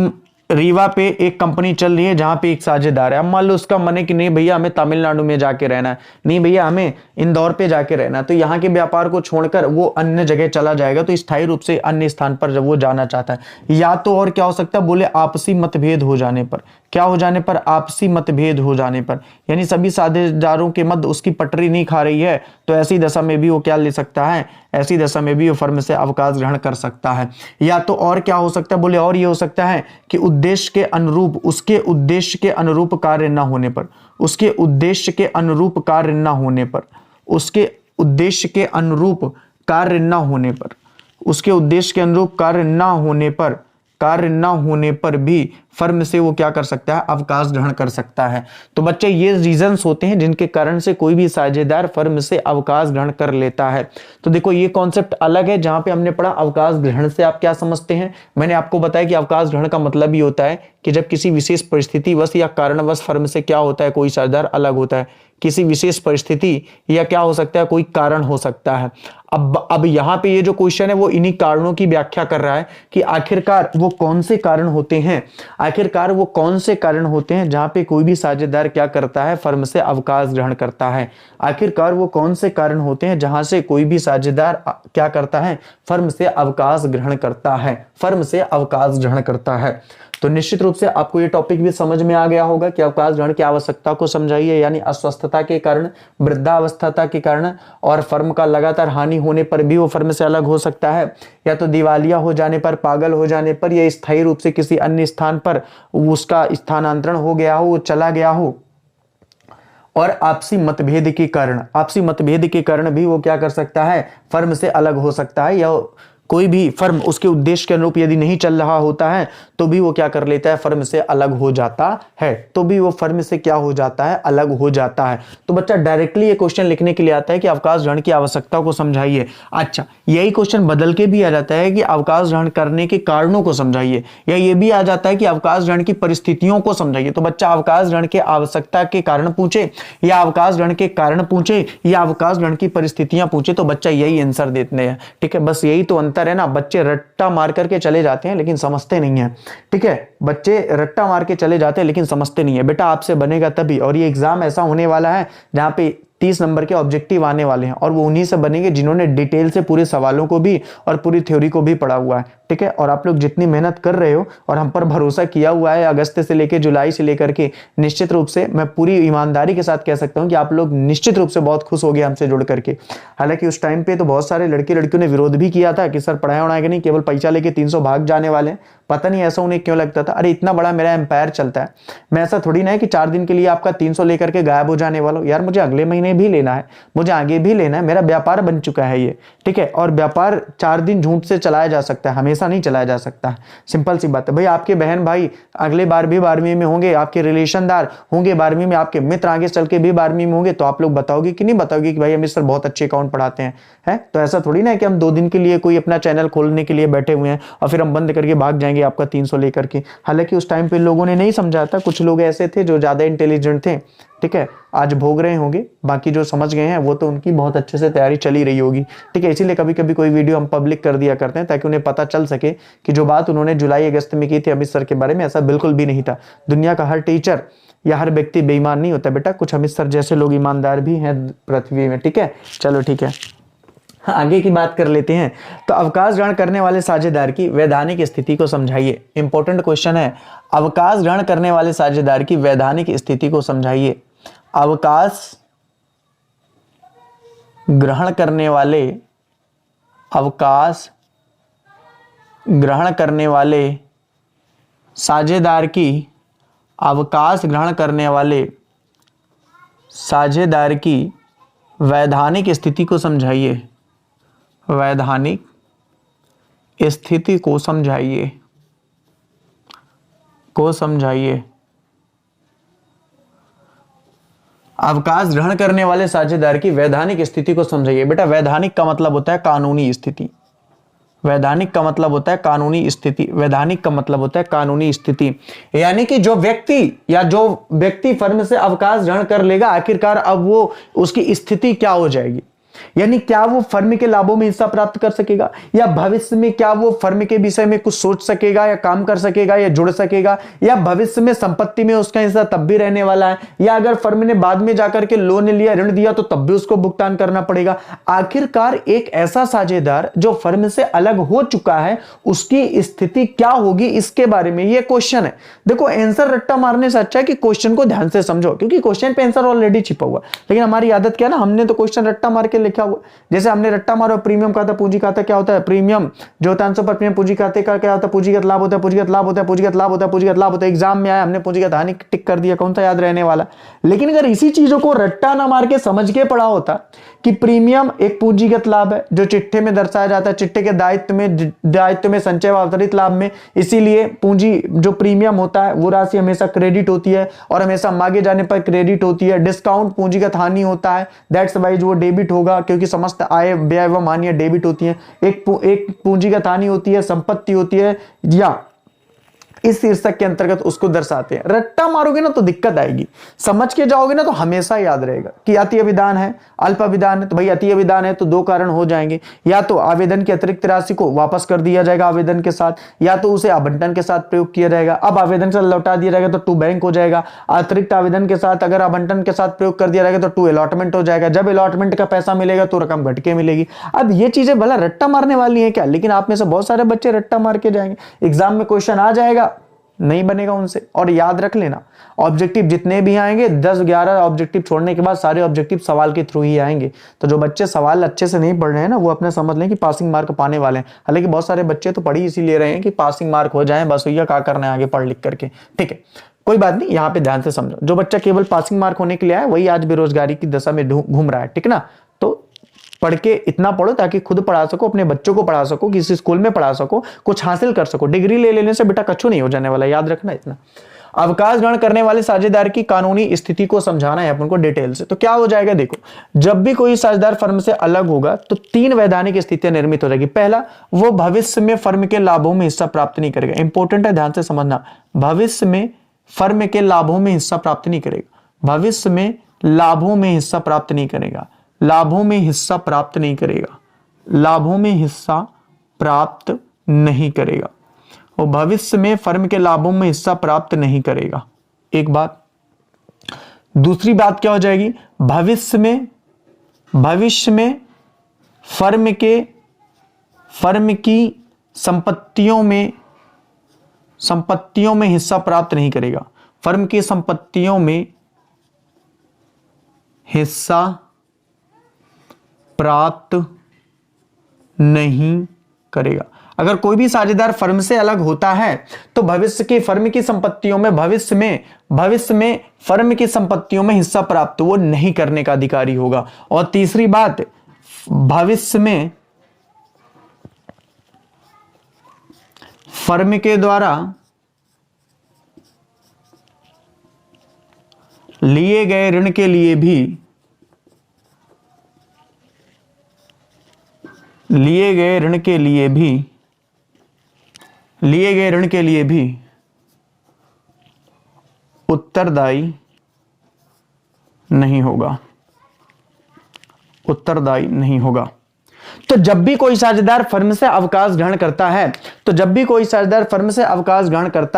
रीवा पे एक कंपनी चल रही है जहां पे एक साझेदार है। अब मान लो उसका मन है कि नहीं भैया हमें तमिलनाडु में जाके रहना है, नहीं भैया हमें इंदौर पे जाके रहना है, तो यहाँ के व्यापार को छोड़कर वो अन्य जगह चला जाएगा। तो स्थायी रूप से अन्य स्थान पर जब वो जाना चाहता है, या तो और क्या हो सकता है, बोले आपसी मतभेद हो जाने पर, क्या हो जाने पर, आपसी मतभेद हो जाने पर, यानी सभी साझेदारों के मध्य उसकी पटरी नहीं खा रही है, तो ऐसी दशा में भी वो क्या ले सकता है, ऐसी दशा में भी वो फर्म से अवकाश ग्रहण कर सकता है। या तो और क्या हो सकता है, बोले और ये हो सकता है कि उद्देश्य के अनुरूप, उसके उद्देश्य के अनुरूप कार्य न होने पर, उसके उद्देश्य के अनुरूप कार्य न होने पर, उसके उद्देश्य के अनुरूप कार्य न होने पर, उसके उद्देश्य के अनुरूप कार्य न होने पर, कार्य न होने पर भी फर्म से वो क्या कर सकता है, अवकाश ग्रहण कर सकता है। तो बच्चे ये रीजंस होते हैं जिनके कारण से कोई भी साझेदार फर्म से अवकाश ग्रहण कर लेता है। तो देखो ये कॉन्सेप्ट अलग है, जहां पे हमने पढ़ा अवकाश ग्रहण से आप क्या समझते हैं। मैंने आपको बताया कि अवकाश ग्रहण का मतलब ही होता है कि जब किसी विशेष परिस्थितिवश या कारणवश फर्म से क्या होता है, कोई साझेदार अलग होता है, किसी विशेष परिस्थिति या क्या हो सकता है, कोई कारण हो सकता है। अब यहां पे ये जो क्वेश्चन है वो इन्हीं कारणों की व्याख्या कर रहा है कि आखिरकार वो कौन से कारण होते हैं, आखिरकार वो कौन से कारण होते हैं जहां पे कोई भी साझेदार क्या करता है, फर्म से अवकाश ग्रहण करता है। आखिरकार वो कौन से कारण होते हैं जहां से कोई भी साझेदार क्या करता है, फर्म से अवकाश ग्रहण करता है, फर्म से अवकाश ग्रहण करता है। तो निश्चित रूप से आपको ये टॉपिक भी समझ में आ गया होगा कि अवकाश ग्रहण की आवश्यकता को समझाइए, यानी अस्वस्थता के कारण, वृद्धावस्था के कारण और फर्म का लगातार हानि होने पर भी वो फर्म से अलग हो सकता है, या तो दिवालिया हो जाने पर, पागल हो जाने पर, या स्थायी रूप से किसी अन्य स्थान पर उसका स्थानांतरण हो गया हो, वो चला गया हो, और आपसी मतभेद के कारण, आपसी मतभेद के कारण भी वो क्या कर सकता है, फर्म से अलग हो सकता है। या कोई भी फर्म उसके उद्देश्य के अनुरूप यदि नहीं चल रहा होता है तो भी वो क्या कर लेता है, फर्म से अलग हो जाता है, तो भी वो फर्म से क्या हो जाता है, अलग हो जाता है। तो बच्चा डायरेक्टली ये क्वेश्चन लिखने के लिए आता है कि अवकाश ग्रहण की आवश्यकता को समझाइए। अच्छा, यही क्वेश्चन बदल के भी आ जाता है कि अवकाश ग्रहण करने के कारणों को समझाइए, या ये भी आ जाता है कि अवकाश ग्रहण की परिस्थितियों को समझाइए। तो बच्चा अवकाश ग्रहण के आवश्यकता के कारण पूछे, या अवकाश ग्रहण के कारण पूछे, या अवकाश ग्रहण की परिस्थितियां पूछे, तो बच्चा यही आंसर देते हैं। ठीक है, बस यही तो अंतर है ना, बच्चे रट्टा मार करके चले जाते हैं लेकिन समझते नहीं है। ठीक है, बच्चे रट्टा मार के चले जाते हैं लेकिन समझते नहीं है। बेटा आपसे बनेगा तभी, और ये एग्जाम ऐसा होने वाला है जहां पे 30 नंबर के ऑब्जेक्टिव आने वाले हैं, और वो उन्हीं से बनेंगे जिन्होंने डिटेल से पूरे सवालों को भी और पूरी थ्योरी को भी पढ़ा हुआ है। ठीक है, और आप लोग जितनी मेहनत कर रहे हो और हम पर भरोसा किया हुआ है अगस्त से लेकर जुलाई से लेकर के, निश्चित रूप से मैं पूरी ईमानदारी के साथ कह सकता हूं कि आप लोग निश्चित रूप से बहुत खुश हो गए हमसे जुड़ करके। हालांकि उस टाइम पे तो बहुत सारे लड़के लड़कियों ने विरोध भी किया था कि सर पढ़ाया उड़ाएंगे नहीं, केवल पैसा लेके 300 भाग जाने वाले हैं। पता नहीं ऐसा उन्हें क्यों लगता था। अरे इतना बड़ा मेरा एम्पायर चलता है, मैं ऐसा थोड़ी ना है कि 4 दिन के लिए आपका 300 लेकर के गायब हो जाने वाला हूं। यार मुझे अगले महीने भी लेना है, मुझे आगे भी लेना है, मेरा व्यापार बन चुका है ये। ठीक है, और व्यापार 4 दिन झूठ से चलाया जा सकता है, हमेशा नहीं चलाया जा सकता है। सिंपल सी बात है भाई, आपके बहन भाई अगले बार भी 12वीं में होंगे, आपके रिलेशनदार होंगे 12वीं में, आपके मित्र आगे चल के भी 12वीं में होंगे, तो आप लोग बताओगे कि नहीं बताओगे कि भाई अमित सर बहुत अच्छे अकाउंट पढ़ाते हैं, है? तो ऐसा थोड़ी ना है कि हम 2 दिन के लिए कोई अपना चैनल खोलने के लिए बैठे हुए हैं और फिर हम बंद करके भाग जाएंगे आपका 300 लेकर के। हालांकि उस टाइम पे लोगों ने नहीं समझा था, कुछ लोग ऐसे थे जो ज्यादा इंटेलिजेंट थे। ठीक है, आज भोग रहे होंगे, बाकी जो समझ गए हैं वो तो उनकी बहुत अच्छे से तैयारी चली रही होगी। ठीक है, इसीलिए कभी कभी कोई वीडियो हम पब्लिक कर दिया करते हैं ताकि उन्हें पता चल सके कि जो बात उन्होंने जुलाई अगस्त में की थी अमित सर के बारे में, ऐसा बिल्कुल भी नहीं था। दुनिया का हर टीचर या हर व्यक्ति बेईमान नहीं होता बेटा, कुछ अमित सर जैसे लोग ईमानदार भी हैं पृथ्वी में। ठीक है, चलो ठीक है, आगे की बात कर लेते हैं। तो अवकाश ग्रहण करने वाले साझेदार की वैधानिक स्थिति को समझाइए। इंपॉर्टेंट क्वेश्चन है, अवकाश ग्रहण करने वाले साझेदार की वैधानिक स्थिति को समझाइए। अवकाश ग्रहण करने वाले, अवकाश ग्रहण करने वाले साझेदार की, अवकाश ग्रहण करने वाले साझेदार की वैधानिक स्थिति को समझाइए। वैधानिक स्थिति को समझाइए, को समझाइए। अवकाश ग्रहण करने वाले साझेदार की वैधानिक स्थिति को समझाइए। बेटा वैधानिक का मतलब होता है कानूनी स्थिति, वैधानिक का मतलब होता है कानूनी स्थिति, वैधानिक का मतलब होता है कानूनी स्थिति, यानी कि जो व्यक्ति फर्म से अवकाश ग्रहण कर लेगा, आखिरकार अब वो उसकी स्थिति क्या हो जाएगी, यानी क्या वो फर्म के लाभों में हिस्सा प्राप्त कर सकेगा, या भविष्य में क्या वो फर्म के विषय में कुछ सोच सकेगा या काम कर सकेगा या जुड़ सकेगा, या भविष्य में संपत्ति में उसका हिस्सा तब भी रहने वाला है, या अगर फर्म ने बाद में जाकर के लोन लिया, ऋण दिया, तो तब भी उसको भुगतान करना पड़ेगा। आखिरकार एक ऐसा साझेदार जो फर्म से अलग हो चुका है, उसकी स्थिति क्या होगी, इसके बारे में यह क्वेश्चन है। देखो, आंसर रट्टा मारने से अच्छा है कि क्वेश्चन को ध्यान से समझो, क्योंकि क्वेश्चन पे आंसर ऑलरेडी छिपा हुआ। लेकिन हमारी आदत क्या है ना, हमने तो क्वेश्चन रट्टा मार के लिखा हुआ। जैसे हमने रट्टा मारो, प्रीमियम खाता, पूंजी खाता क्या होता है, प्रीमियम जो होता है पर प्रीमियम, पूंजी खाते का क्या होता है, पूंजीगत लाभ होता है, पूंजीगत लाभ होता है, पूंजीगत लाभ होता है, पूंजीगत लाभ होता है। एग्जाम में आया, हमने पूंजीगत हानि टिक कर दिया, कौन सा याद रहने वाला। लेकिन अगर इसी चीजों को रट्टा ना मार के समझ के पढ़ा होता कि प्रीमियम एक पूंजीगत लाभ है जो चिट्ठे में दर्शाया जाता है, चिट्ठे के दायित्व में संचय व अवतरित लाभ में, इसीलिए पूंजी जो प्रीमियम होता है वो राशि हमेशा क्रेडिट होती है और हमेशा मांगे जाने पर क्रेडिट होती है। डिस्काउंट पूंजीगत हानि होता है, दैट्स वाइज वो डेबिट होगा, क्योंकि समस्त आय व्यय एवं हानियां डेबिट होती हैं। एक पूंजीगत हानि होती है, संपत्ति होती है, या इस शीर्षक के अंतर्गत उसको दर्शाते हैं। रट्टा मारोगे ना तो दिक्कत आएगी, समझ के जाओगे ना तो हमेशा याद रहेगा कि अति विधान है, अल्प विधान है। तो भाई अति विधान है तो दो कारण हो जाएंगे, या तो आवेदन की अतिरिक्त राशि को वापस कर दिया जाएगा आवेदन के साथ, या तो उसे आवंटन के साथ प्रयोग किया जाएगा। अब आवेदन से लौटा दिया जाएगा तो टू बैंक हो जाएगा, अतिरिक्त आवेदन के साथ अगर आवंटन के साथ प्रयोग कर दिया जाएगा तो टू अलॉटमेंट हो जाएगा। जब अलॉटमेंट का पैसा मिलेगा तो रकम घट के मिलेगी। अब ये चीजें भला रट्टा मारने वाली है क्या, लेकिन आप में से बहुत सारे बच्चे रट्टा मार के जाएंगे। एग्जाम में क्वेश्चन आ जाएगा, नहीं बनेगा उनसे। और याद रख लेना, ऑब्जेक्टिव जितने भी आएंगे 10-11 ऑब्जेक्टिव छोड़ने के बाद सारे ऑब्जेक्टिव सवाल के थ्रू ही आएंगे। तो जो बच्चे सवाल अच्छे से नहीं पढ़ रहे हैं ना, वो अपने समझ लें कि पासिंग मार्क पाने वाले हैं। हालांकि बहुत सारे बच्चे तो पढ़ ही इसी ले रहे हैं कि पासिंग मार्क हो जाए, बस भैया क्या करना है आगे पढ़ लिख करके। ठीक है, कोई बात नहीं, यहाँ पे ध्यान से समझो। जो बच्चा केवल पासिंग मार्क होने के लिए आया वही आज बेरोजगारी की दशा में घूम रहा है। ठीक ना, तो पढ़ के इतना पढ़ो ताकि खुद पढ़ा सको, अपने बच्चों को पढ़ा सको, किसी स्कूल में पढ़ा सको, कुछ हासिल कर सको। डिग्री ले लेने से बेटा कछु नहीं हो जाने वाला, याद रखना इतना। अवकाश ग्रहण करने वाले साझेदार की कानूनी स्थिति को समझाना है अपन को डिटेल से। तो क्या हो जाएगा, देखो, जब भी कोई साझेदार फर्म से अलग होगा तो 3 वैधानिक स्थितियां निर्मित हो जाएगी। पहला, वो भविष्य में फर्म के लाभों में हिस्सा प्राप्त नहीं करेगा। इंपॉर्टेंट है, ध्यान से समझना। भविष्य में फर्म के लाभों में हिस्सा प्राप्त नहीं करेगा, भविष्य में लाभों में हिस्सा प्राप्त नहीं करेगा, लाभों में हिस्सा प्राप्त नहीं करेगा, लाभों में हिस्सा प्राप्त नहीं करेगा, और भविष्य में फर्म के लाभों में हिस्सा प्राप्त नहीं करेगा। एक बात। दूसरी बात क्या हो जाएगी, भविष्य में फर्म की संपत्तियों में हिस्सा प्राप्त नहीं करेगा, फर्म की संपत्तियों में हिस्सा प्राप्त नहीं करेगा। अगर कोई भी साझेदार फर्म से अलग होता है तो भविष्य की फर्म की संपत्तियों में भविष्य में फर्म की संपत्तियों में हिस्सा प्राप्त वो नहीं करने का अधिकारी होगा। और तीसरी बात, भविष्य में फर्म के द्वारा लिए गए ऋण के लिए भी उत्तरदायी नहीं होगा। तो जब भी कोई साझेदार फर्म से अवकाश ग्रहण करता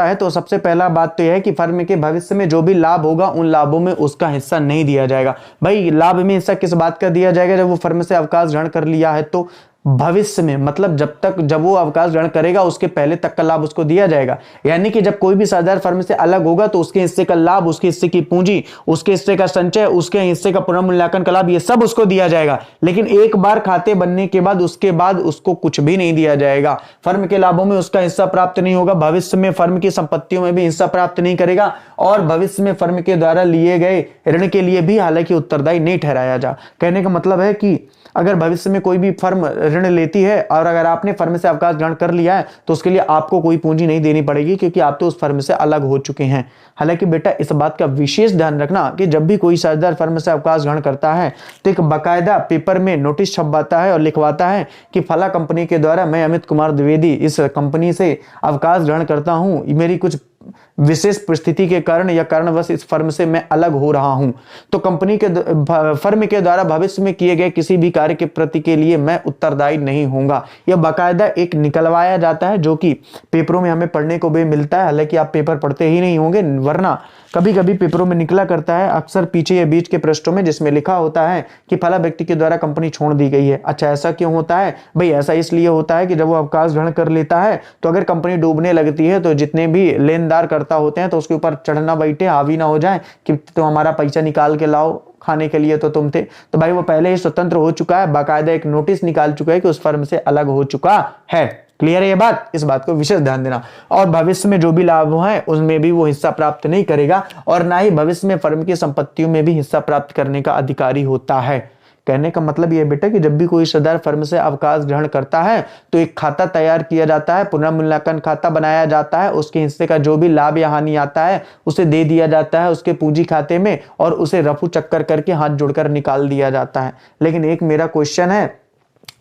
है तो सबसे पहला बात तो यह है कि फर्म के भविष्य में जो भी लाभ होगा उन लाभों में उसका हिस्सा नहीं दिया जाएगा। भाई लाभ में हिस्सा किस बात का दिया जाएगा, जब वो फर्म से अवकाश ग्रहण कर लिया है तो भविष्य में, मतलब जब वो अवकाश ग्रहण करेगा उसके पहले तक का लाभ उसको दिया जाएगा। यानी कि जब कोई भी साझेदार फर्म से अलग होगा तो उसके हिस्से का लाभ, उसके हिस्से की पूंजी, उसके हिस्से का संचय, उसके हिस्से का पुनर्मूल्यांकन का लाभ, ये सब उसको दिया जाएगा। लेकिन एक बार खाते बनने के बाद उसके बाद उसको कुछ भी नहीं दिया जाएगा। फर्म के लाभों में उसका हिस्सा प्राप्त नहीं होगा, भविष्य में फर्म की संपत्तियों में भी हिस्सा प्राप्त नहीं करेगा, और भविष्य में फर्म के द्वारा लिए गए ऋण के लिए भी हालांकि उत्तरदायी नहीं ठहराया जा। कहने का मतलब है कि अगर भविष्य में कोई भी फर्म ऋण लेती है और अगर आपने फर्म से अवकाश ग्रहण कर लिया है तो उसके लिए आपको कोई पूंजी नहीं देनी पड़ेगी, क्योंकि आप तो उस फर्म से अलग हो चुके हैं। हालांकि बेटा इस बात का विशेष ध्यान रखना कि जब भी कोई साझेदार फर्म से अवकाश ग्रहण करता है तो एक बाकायदा पेपर में नोटिस छपवाता है और लिखवाता है कि फला कंपनी के द्वारा मैं अमित कुमार द्विवेदी इस कंपनी से अवकाश ग्रहण करता हूं, मेरी कुछ विशेष परिस्थिति के कारण या कारणवश इस फर्म से मैं अलग हो रहा हूं, तो कंपनी के फर्म के द्वारा भविष्य में किए गए किसी भी कार्य के प्रति के लिए मैं उत्तरदायी नहीं होऊंगा। यह बाकायदा एक निकलवाया जाता है जो कि पेपरों में हमें पढ़ने को भी मिलता है। हालांकि आप पेपर पढ़ते ही नहीं होंगे, वरना कभी कभी पेपरों में निकला करता है अक्सर पीछे या बीच के पृष्ठों में, जिसमें लिखा होता है कि फला व्यक्ति के द्वारा कंपनी छोड़ दी गई है। अच्छा, ऐसा क्यों होता है भाई? ऐसा इसलिए होता है कि जब वो अवकाश ग्रहण कर लेता है तो अगर कंपनी डूबने लगती है तो जितने भी लेनदार करता होते हैं तो उसके ऊपर चढ़ना बैठे, हावी ना हो जाए कि तुम हमारा पैसा निकाल के लाओ, खाने के लिए तो तुम थे। तो भाई वो पहले ही स्वतंत्र हो चुका है, बाकायदा एक नोटिस निकाल चुका है कि उस फर्म से अलग हो चुका है। क्लियर है ये बात? इस बात को विशेष ध्यान देना। और भविष्य में जो भी लाभ है उसमें भी वो हिस्सा प्राप्त नहीं करेगा और ना ही भविष्य में फर्म की संपत्तियों में भी हिस्सा प्राप्त करने का अधिकारी होता है। कहने का मतलब यह बेटा कि जब भी कोई हिस्सेदार फर्म से अवकाश ग्रहण करता है तो एक खाता तैयार किया जाता है, पुनर्मूल्यांकन खाता बनाया जाता है, उसके हिस्से का जो भी लाभ या हानि आता है उसे दे दिया जाता है उसके पूंजी खाते में और उसे रफू चक्कर करके हाथ जोड़कर निकाल दिया जाता है। लेकिन एक मेरा क्वेश्चन है,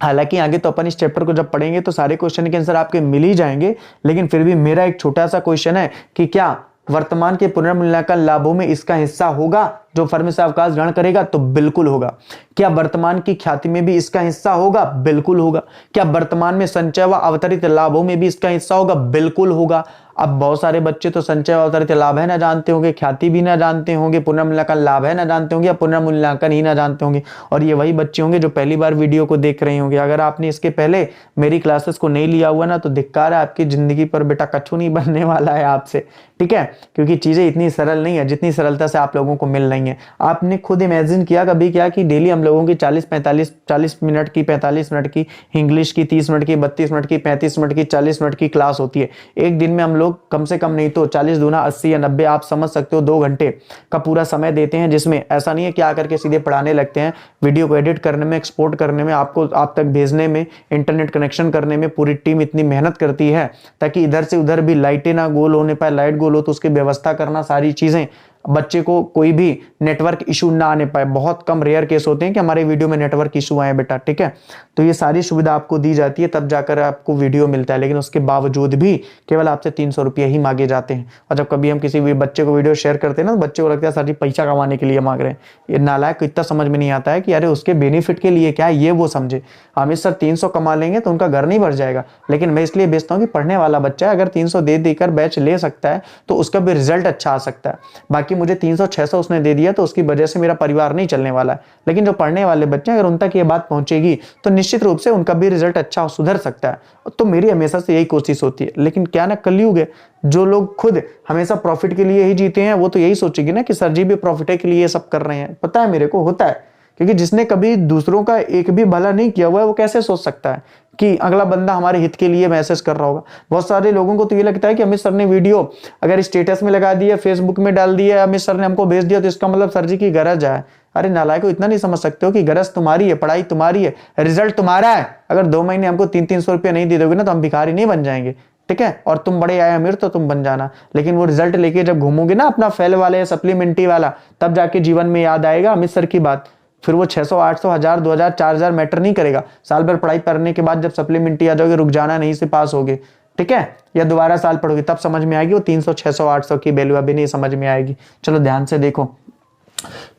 हालांकि आगे तो अपन इस चैप्टर को जब पढ़ेंगे तो सारे क्वेश्चन के आंसर आपके मिल ही जाएंगे, लेकिन फिर भी मेरा एक छोटा सा क्वेश्चन है कि क्या वर्तमान के पुनर्मूल्यांकन लाभों में इसका हिस्सा होगा? जो फर्म से अवकाश ग्रहण करेगा तो बिल्कुल होगा। क्या वर्तमान की ख्याति में भी इसका हिस्सा होगा? बिल्कुल होगा। क्या वर्तमान में संचय व अवतरित लाभों में भी इसका हिस्सा होगा? बिल्कुल होगा। अब बहुत सारे बच्चे तो संचय व अवतरित लाभ है ना जानते होंगे, ख्याति भी ना जानते होंगे, पुनर्मूल्यांकन लाभ है ना जानते होंगे, या पुनर्मूल्यांकन ही ना जानते होंगे। और ये वही बच्चे होंगे जो पहली बार वीडियो को देख रहे होंगे। अगर आपने इसके पहले मेरी क्लासेस को नहीं लिया हुआ ना तो धिक्कार है आपकी जिंदगी पर बेटा, कछु नहीं बनने वाला है आपसे, ठीक है? क्योंकि चीजें इतनी सरल नहीं है जितनी सरलता से आप लोगों को मिल रही है। आपने खुद इमेजिन किया कभी क्या कि डेली हम लोगों की 40 मिनट की, 45 मिनट की, इंग्लिश की 30 मिनट की, 32 मिनट की, 35 मिनट की, 40 मिनट की क्लास होती है। एक दिन में हम लोग कम से कम नहीं तो 40 दूना 80 या 90, आप समझ सकते हो 2 घंटे का पूरा समय देते हैं, जिसमें ऐसा नहीं है कि आकर के सीधे पढ़ाने लगते हैं। वीडियो को एडिट करने में, एक्सपोर्ट करने में, आपको आप तक भेजने में, इंटरनेट कनेक्शन करने में पूरी टीम इतनी मेहनत करती है ताकि इधर से उधर भी लाइटें ना गोल होने पाए, लाइट गोल हो तो उसकी व्यवस्था करना, सारी चीजें, बच्चे को कोई भी नेटवर्क इशू ना आने पाए। बहुत कम रेयर केस होते हैं कि हमारे वीडियो में नेटवर्क इशू आए बेटा, ठीक है? तो ये सारी सुविधा आपको दी जाती है, तब जाकर आपको वीडियो मिलता है। लेकिन उसके बावजूद भी केवल आपसे 300 रुपये ही मांगे जाते हैं। और जब कभी हम किसी भी बच्चे को वीडियो शेयर करते हैं ना तो बच्चे को लगता है सर जी पैसा कमाने के लिए मांग रहे हैं। ये नालायक को इतना समझ में नहीं आता है कि अरे उसके बेनिफिट के लिए क्या है ये वो समझे। अमित सर 300 कमा लेंगे तो उनका घर नहीं भर जाएगा, लेकिन मैं इसलिए बेचता हूँ कि पढ़ने वाला बच्चा अगर 300 दे देकर बैच ले सकता है तो उसका भी रिजल्ट अच्छा आ सकता है। बाकी मुझे 300-600 उसने दे दिया तो उसकी वजह से मेरा परिवार नहीं चलने वाला है। लेकिन जो पढ़ने वाले बच्चे अगर उन तक ये बात पहुंचेगी तो निश्चित रूप से उनका भी रिजल्ट अच्छा सुधर सकता है। तो मेरी हमेशा से यही कोशिश होती है। लेकिन क्या ना कलयुग है, जो लोग खुद हमेशा प्रॉफिट के लिए ही जीते हैं वो तो यही सोचेगी ना कि सर जी भी प्रॉफिट के लिए ये सब कर रहे हैं। पता है मेरे को होता है, क्योंकि जिसने कभी दूसरों का एक भी भला नहीं किया हुआ है वो कैसे सोच सकता है कि अगला बंदा हमारे हित के लिए मैसेज कर रहा होगा। बहुत सारे लोगों को तो ये लगता है कि अमित सर ने वीडियो अगर स्टेटस में लगा दिया, फेसबुक में डाल दिया, अमित सर ने हमको भेज दिया तो इसका मतलब सर जी की गरज है। अरे नालायक को इतना नहीं समझ सकते हो कि गरज तुम्हारी है, पढ़ाई तुम्हारी है, रिजल्ट तुम्हारा है। अगर 2 महीने हमको 300-300 रुपये नहीं दे दोगे ना तो हम भिखारी नहीं बन जाएंगे, ठीक है? और तुम बड़े आए अमीर तो तुम बन जाना, लेकिन वो रिजल्ट लेके जब घूमोगे ना अपना फेल वाला या सप्लीमेंट्री वाला, तब जाके जीवन में याद आएगा अमित सर की बात। फिर वो 600, 800, 1000, 2000, 4000 मैटर नहीं करेगा। साल भर पढ़ाई करने के बाद जब सप्लीमेंट्री आ जाओगे, रुक जाना नहीं से पास होगे, ठीक है? या दोबारा साल पढ़ोगे तब समझ में आएगी वो 300, 600, 800 की वैल्यू अभी नहीं समझ में आएगी। चलो ध्यान से देखो।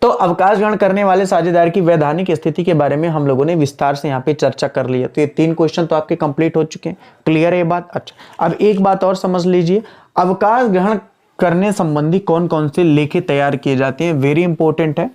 तो अवकाश ग्रहण करने वाले साझेदार की वैधानिक स्थिति के बारे में हम लोगों ने विस्तार से यहाँ पे चर्चा कर ली है। तो ये 3 क्वेश्चन तो आपके कंप्लीट हो चुके हैं। क्लियर है ये बात? अच्छा, अब एक बात और समझ लीजिए, अवकाश ग्रहण करने संबंधी कौन कौन से लेखे तैयार किए जाते हैं। वेरी इंपॉर्टेंट है,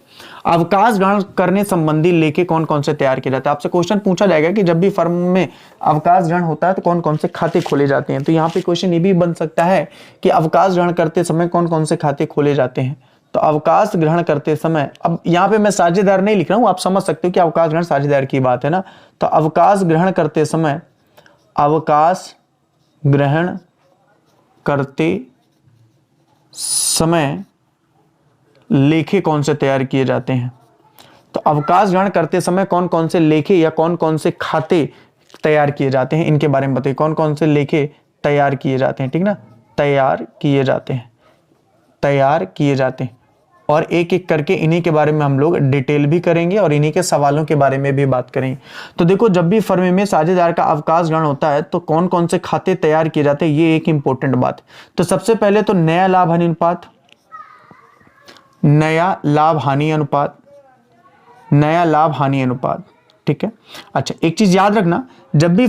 अवकाश ग्रहण करने संबंधी लेखे कौन कौन से तैयार किए जाते हैं। आपसे क्वेश्चन पूछा जाएगा कि जब भी फर्म में अवकाश ग्रहण होता है तो कौन कौन से खाते खोले जाते हैं। तो यहाँ पे क्वेश्चन ये भी बन सकता है कि अवकाश ग्रहण करते समय कौन कौन से खाते खोले जाते हैं। तो अवकाश ग्रहण करते समय, अब यहाँ पे मैं साझेदार नहीं लिख रहा हूँ, आप समझ सकते हो कि अवकाश ग्रहण साझेदार की बात है ना। तो अवकाश ग्रहण करते समय, अवकाश ग्रहण करते समय लेखे कौन से तैयार किए जाते हैं। तो अवकाश ग्रहण करते समय कौन कौन से लेखे या कौन कौन से खाते तैयार किए जाते हैं, इनके बारे में बताइए। कौन कौन से लेखे तैयार किए जाते हैं, ठीक ना? तैयार किए जाते हैं, तैयार किए जाते हैं। और एक एक करके इन्हीं के बारे में हम लोग डिटेल भी करेंगे और इन्हीं के सवालों के बारे में भी बात करेंगे। तो देखो, जब भी फर्म में साझेदार का अवकाश ग्रहण होता है तो कौन कौन से खाते तैयार किए जाते हैं, ये एक इंपॉर्टेंट बात। तो सबसे पहले तो नया लाभ हानि अनुपात, नया लाभ हानि अनुपात, नया लाभ हानि अनुपात, ठीक है। अच्छा, एक चीज याद रखना, जब भी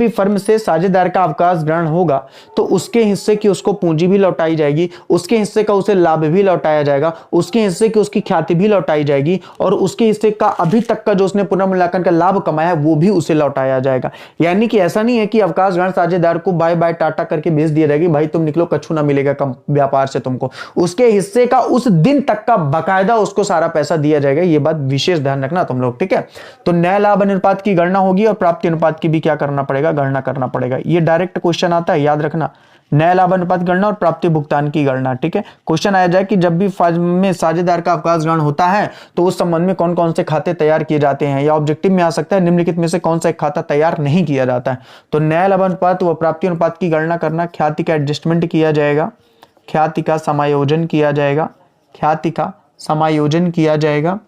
फर्म से साझेदार का अवकाश ग्रहण होगा तो उसके हिस्से की उसको पूंजी भी लौटाई जाएगी, उसके हिस्से का उसे लाभ भी लौटाया जाएगा, उसके हिस्से की उसकी ख्याति भी लौटाई जाएगी और उसके हिस्से का अभी तक का जो उसने पुनर्मूल्यांकन का लाभ कमाया है वो भी उसे लौटाया जाएगा। यानी कि ऐसा नहीं है कि अवकाश ग्रहण साझेदार को बाय बाय टाटा करके भेज दिया जाएगी, भाई तुम निकलो, कछु ना मिलेगा कम व्यापार से तुमको। उसके हिस्से का उस दिन तक का बकायदा उसको सारा पैसा दिया जाएगा, ये बात विशेष ध्यान रखना तुम लोग, ठीक है। तो नया लाभ अनुपात की गणना होगी और प्राप्ति अनुपात की भी क्या करना पड़ेगा, गणना करना पड़ेगा। ये डायरेक्ट क्वेश्चन आता है, याद रखना, नया लाभ अनुपात गणना और प्राप्ति भुगतान की गणना, ठीक है। क्वेश्चन आया जाए कि जब भी फर्म में साझेदार का अवकाश ग्रहण होता है तो उस संबंध में कौन कौन से खाते तैयार किए जाते हैं, या ऑब्जेक्टिव में आ सकता है निम्नलिखित में से कौन सा एक खाता तैयार नहीं किया जाता है। तो नया लाभ अनुपात व प्राप्ति अनुपात की गणना करना, ख्याति का एडजस्टमेंट किया जाएगा, ख्याति का समायोजन किया जाएगा, ख्याति का समायोजन किया जाएगा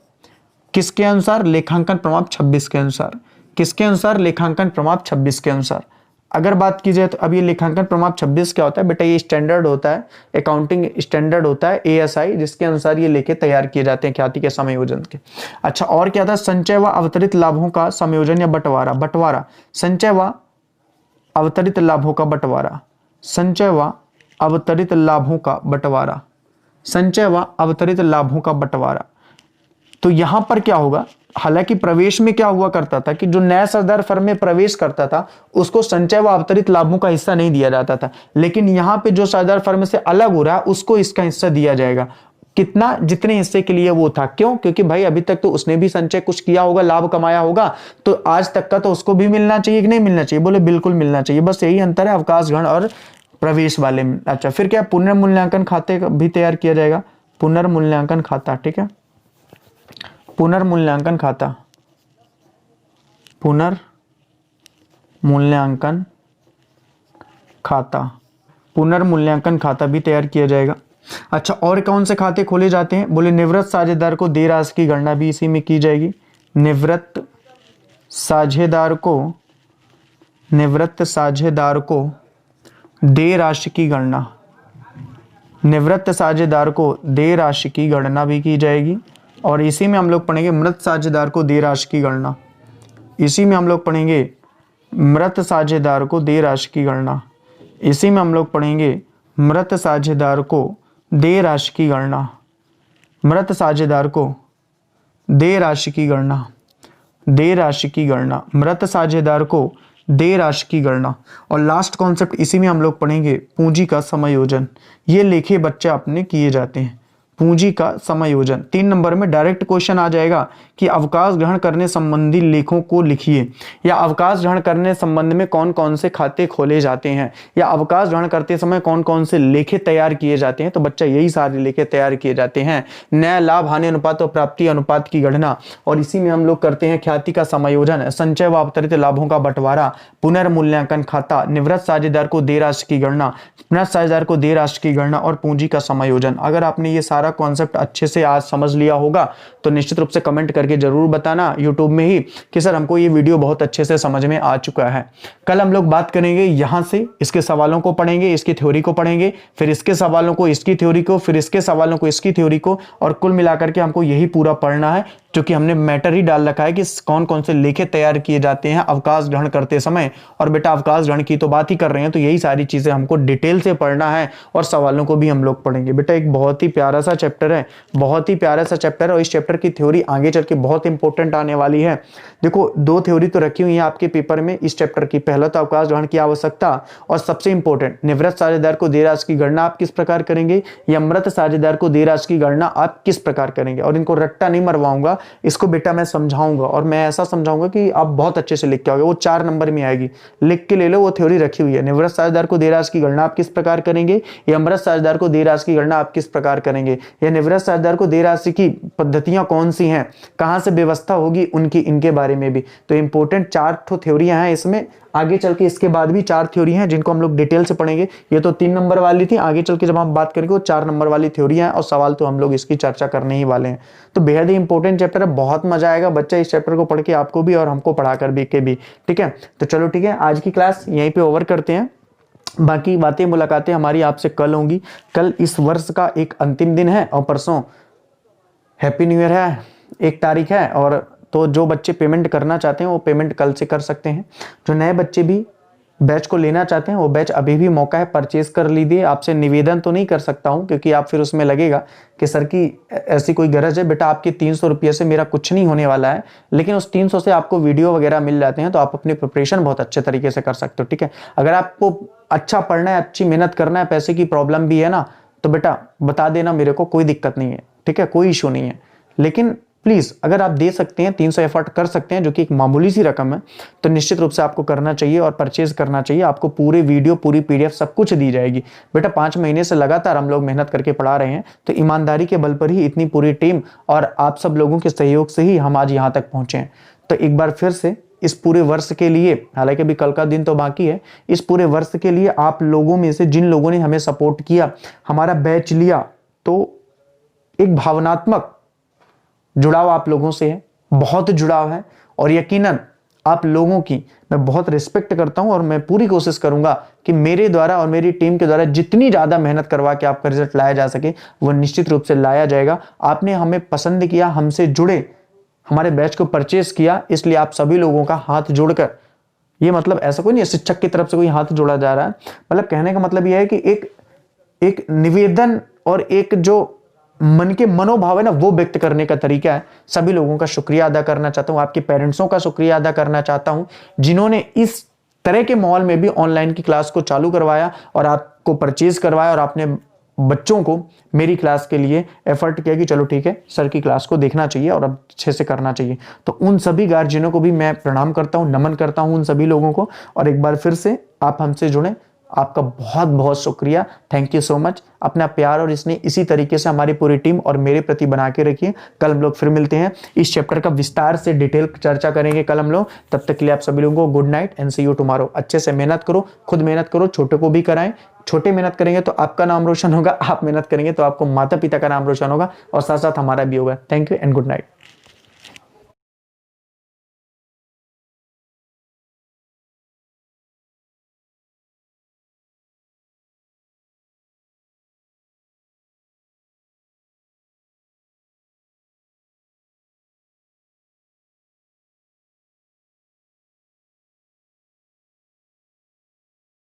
किसके अनुसार, लेखांकन प्रमाण 26 के अनुसार। किसके अनुसार, लेखांकन प्रमाण 26 के अनुसार। अगर बात की जाए तो अब ये लेखांकन प्रमाण 26 क्या होता है बेटा, ये स्टैंडर्ड होता है, अकाउंटिंग स्टैंडर्ड होता है ASI, जिसके अनुसार ये लेके तैयार किए जाते हैं ख्याति के समायोजन के। अच्छा, और क्या था, संचय व अवतरित लाभों का समायोजन या बंटवारा, संचय व अवतरित लाभों का बंटवारा, संचय व अवतरित लाभों का बंटवारा, संचय व अवतरित लाभों का बंटवारा। तो यहां पर क्या होगा, हालांकि प्रवेश में क्या हुआ करता था कि जो नया साझेदार फर्म में प्रवेश करता था उसको संचय व अवतरित लाभों का हिस्सा नहीं दिया जाता था, लेकिन यहां पे जो साझेदार फर्म से अलग हो रहा है उसको इसका हिस्सा दिया जाएगा। कितना, जितने हिस्से के लिए वो था। क्यों? क्योंकि भाई अभी तक तो उसने भी संचय कुछ किया होगा, लाभ कमाया होगा, तो आज तक का तो उसको भी मिलना चाहिए कि नहीं मिलना चाहिए, बोले बिल्कुल मिलना चाहिए। बस यही अंतर है अवकाश ग्रहण और प्रवेश वाले में। अच्छा, फिर क्या, पुनर्मूल्यांकन खाते भी तैयार किया जाएगा, पुनर्मूल्यांकन खाता, ठीक है, पुनर्मूल्यांकन खाता, पुनर्मूल्यांकन खाता, पुनर्मूल्यांकन खाता भी तैयार किया जाएगा। अच्छा, और कौन से खाते खोले जाते हैं, बोले निवृत्त साझेदार को देय राशि की गणना भी इसी में की जाएगी। निवृत्त साझेदार को देय राशि की गणना, निवृत्त साझेदार को देय राशि की गणना भी की जाएगी। और इसी में हम लोग पढ़ेंगे मृत साझेदार को देय राशि की गणना, इसी में हम लोग पढ़ेंगे मृत साझेदार को देय राशि की गणना, इसी में हम लोग पढ़ेंगे मृत साझेदार को देय राशि की गणना, मृत साझेदार को देय राशि की गणना, देय राशि की गणना, मृत साझेदार को देय राशि की गणना। और लास्ट कॉन्सेप्ट इसी में हम लोग पढ़ेंगे पूंजी का समायोजन। ये लेखे बच्चे अपने किए जाते हैं, पूंजी का समायोजन। 3 नंबर में डायरेक्ट क्वेश्चन आ जाएगा कि अवकाश ग्रहण करने संबंधी लेखों को लिखिए, या अवकाश ग्रहण करने संबंध में कौन कौन से खाते खोले जाते हैं, या अवकाश ग्रहण करते समय कौन कौन से लेखे तैयार किए जाते हैं। तो बच्चा यही सारे लेखे तैयार किए जाते हैं, नया लाभ हानि अनुपात और प्राप्ति अनुपात की गणना, और इसी में हम लोग करते हैं ख्याति का समायोजन, संचय व अवतरित लाभों का बंटवारा, पुनर्मूल्यांकन खाता, निवृत्त साझेदार को देय राशि की गणना, मृत साझेदार को देय राशि की गणना और पूंजी का समायोजन। अगर आपने ये सारा कॉन्सेप्ट अच्छे से आज समझ लिया होगा तो निश्चित रूप से कमेंट करके जरूर बताना यूट्यूब में ही कि सर हमको ये वीडियो बहुत अच्छे से समझ में आ चुका है। कल हम लोग बात करेंगे यहां से, इसके सवालों को पढ़ेंगे, इसकी थ्योरी को पढ़ेंगे, फिर इसके सवालों को इसकी थ्योरी को, फिर इसके सवालों को इसकी थ्योरी को, और कुल मिलाकर के हमको यही पूरा पढ़ना है, जो कि हमने मैटर ही डाल रखा है कि कौन कौन से लेखे तैयार किए जाते हैं अवकाश ग्रहण करते समय। और बेटा अवकाश ग्रहण की तो बात ही कर रहे हैं, तो यही सारी चीजें हमको डिटेल से पढ़ना है और सवालों को भी हम लोग पढ़ेंगे। बेटा एक बहुत ही प्यारा सा चैप्टर है, बहुत ही प्यारा सा चैप्टर है, और इस चैप्टर की थ्योरी आगे चल के बहुत इंपॉर्टेंट आने वाली है। देखो 2 थ्योरी तो रखी हुई है आपके पेपर में इस चैप्टर की, पहला तो अवकाश ग्रहण की आवश्यकता, और सबसे इंपॉर्टेंट निवृत्त साझेदार को देय राशि की गणना आप किस प्रकार करेंगे, या मृत साझेदार को देय राशि की गणना आप किस प्रकार करेंगे। और इनको रट्टा नहीं मरवाऊंगा, इसको बेटा मैं समझाऊंगा, और मैं ऐसा समझाऊंगा कि आप बहुत अच्छे से लिख के आओगे, वो 4 नंबर में आएगी, लिख के ले लो, वो थ्योरी रखी हुई है। निवृत्त साझेदार को देय राशि की गणना आप किस प्रकार करेंगे, या मृत साझेदार को देय राशि की गणना आप किस प्रकार करेंगे, या निवृत्त साझेदार को देय राशि की पद्धतियां कौन सी हैं, कहां से व्यवस्था होगी उनकी, इनके बारे में भी। तो इंपॉर्टेंट 4 थ्योरियां हैं इसमें, आगे चल के इसके बाद भी 4 थ्योरी हैं जिनको हम लोग डिटेल से पढ़ेंगे। ये तो 3 नंबर वाली थी, आगे चल के जब हम बात करेंगे वो 4 नंबर वाली थ्योरी है और सवाल तो हम लोग इसकी चर्चा करने ही वाले हैं। तो बेहद ही इंपॉर्टेंट चैप्टर है, बहुत मजा आएगा बच्चा इस चैप्टर को पढ़ के, आपको भी और हमको पढ़ा कर भी। ठीक है, तो चलो ठीक है, आज की क्लास यहीं पे ओवर करते हैं। बाकी बातें मुलाकातें हमारी आपसे कल होंगी। कल इस वर्ष का एक अंतिम दिन है और परसों हैप्पी न्यू ईयर है, 1 तारीख है। और तो जो बच्चे पेमेंट करना चाहते हैं वो पेमेंट कल से कर सकते हैं। जो नए बच्चे भी बैच को लेना चाहते हैं वो बैच अभी भी मौका है, परचेज कर लीजिए। आपसे निवेदन तो नहीं कर सकता हूं क्योंकि आप फिर उसमें लगेगा कि सर की ऐसी कोई गरज है। बेटा आपके 300 रुपये से मेरा कुछ नहीं होने वाला है, लेकिन उस 300 से आपको वीडियो वगैरह मिल जाते हैं तो आप अपनी प्रिपरेशन बहुत अच्छे तरीके से कर सकते हो। ठीक है, अगर आपको अच्छा पढ़ना है, अच्छी मेहनत करना है, पैसे की प्रॉब्लम भी है ना, तो बेटा बता देना मेरे को, कोई दिक्कत नहीं है। ठीक है, कोई इशू नहीं है। लेकिन प्लीज अगर आप दे सकते हैं, 300 एफर्ट कर सकते हैं जो कि एक मामूली सी रकम है, तो निश्चित रूप से आपको करना चाहिए और परचेज करना चाहिए। आपको पूरे वीडियो, पूरी पीडीएफ सब कुछ दी जाएगी। बेटा 5 महीने से लगातार हम लोग मेहनत करके पढ़ा रहे हैं, तो ईमानदारी के बल पर ही इतनी पूरी टीम और आप सब लोगों के सहयोग से ही हम आज यहाँ तक पहुंचे हैं। तो एक बार फिर से इस पूरे वर्ष के लिए, हालांकि अभी कल का दिन तो बाकी है, इस पूरे वर्ष के लिए आप लोगों में से जिन लोगों ने हमें सपोर्ट किया, हमारा बैच लिया, तो एक भावनात्मक जुड़ाव आप लोगों से है, बहुत जुड़ाव है। और यकीनन आप लोगों की मैं बहुत रिस्पेक्ट करता हूं और मैं पूरी कोशिश करूंगा कि मेरे द्वारा और मेरी टीम के द्वारा जितनी ज्यादा मेहनत करवा के आपका रिजल्ट लाया जा सके वो निश्चित रूप से लाया जाएगा। आपने हमें पसंद किया, हमसे जुड़े, हमारे बैच को परचेस किया, इसलिए आप सभी लोगों का हाथ जोड़कर, ये मतलब ऐसा कोई नहीं शिक्षक की तरफ से कोई हाथ जोड़ा जा रहा है, मतलब कहने का मतलब यह है कि एक निवेदन और एक जो मन के मनोभाव है ना, वो व्यक्त करने का तरीका है। सभी लोगों का शुक्रिया अदा करना चाहता हूं, आपके पेरेंट्सों का शुक्रिया अदा करना चाहता हूं जिन्होंने इस तरह के माहौल में भी ऑनलाइन की क्लास को चालू करवाया और आपको परचेज करवाया और आपने बच्चों को मेरी क्लास के लिए एफर्ट किया कि चलो ठीक है सर की क्लास को देखना चाहिए और अब अच्छे से करना चाहिए। तो उन सभी गार्जियनों को भी मैं प्रणाम करता हूं, नमन करता हूं उन सभी लोगों को। और एक बार फिर से आप हमसे जुड़े, आपका बहुत बहुत शुक्रिया, थैंक यू सो मच। अपना प्यार और इसने इसी तरीके से हमारी पूरी टीम और मेरे प्रति बना के रखिए। कल हम लोग फिर मिलते हैं, इस चैप्टर का विस्तार से डिटेल चर्चा करेंगे कल हम लोग। तब तक के लिए आप सभी लोगों को good night and see you tomorrow. अच्छे से मेहनत करो, खुद मेहनत करो, छोटे को भी कराएं। छोटे मेहनत करेंगे तो आपका नाम रोशन होगा, आप मेहनत करेंगे तो आपको माता पिता का नाम रोशन होगा और साथ साथ हमारा भी होगा। Thank you and good night.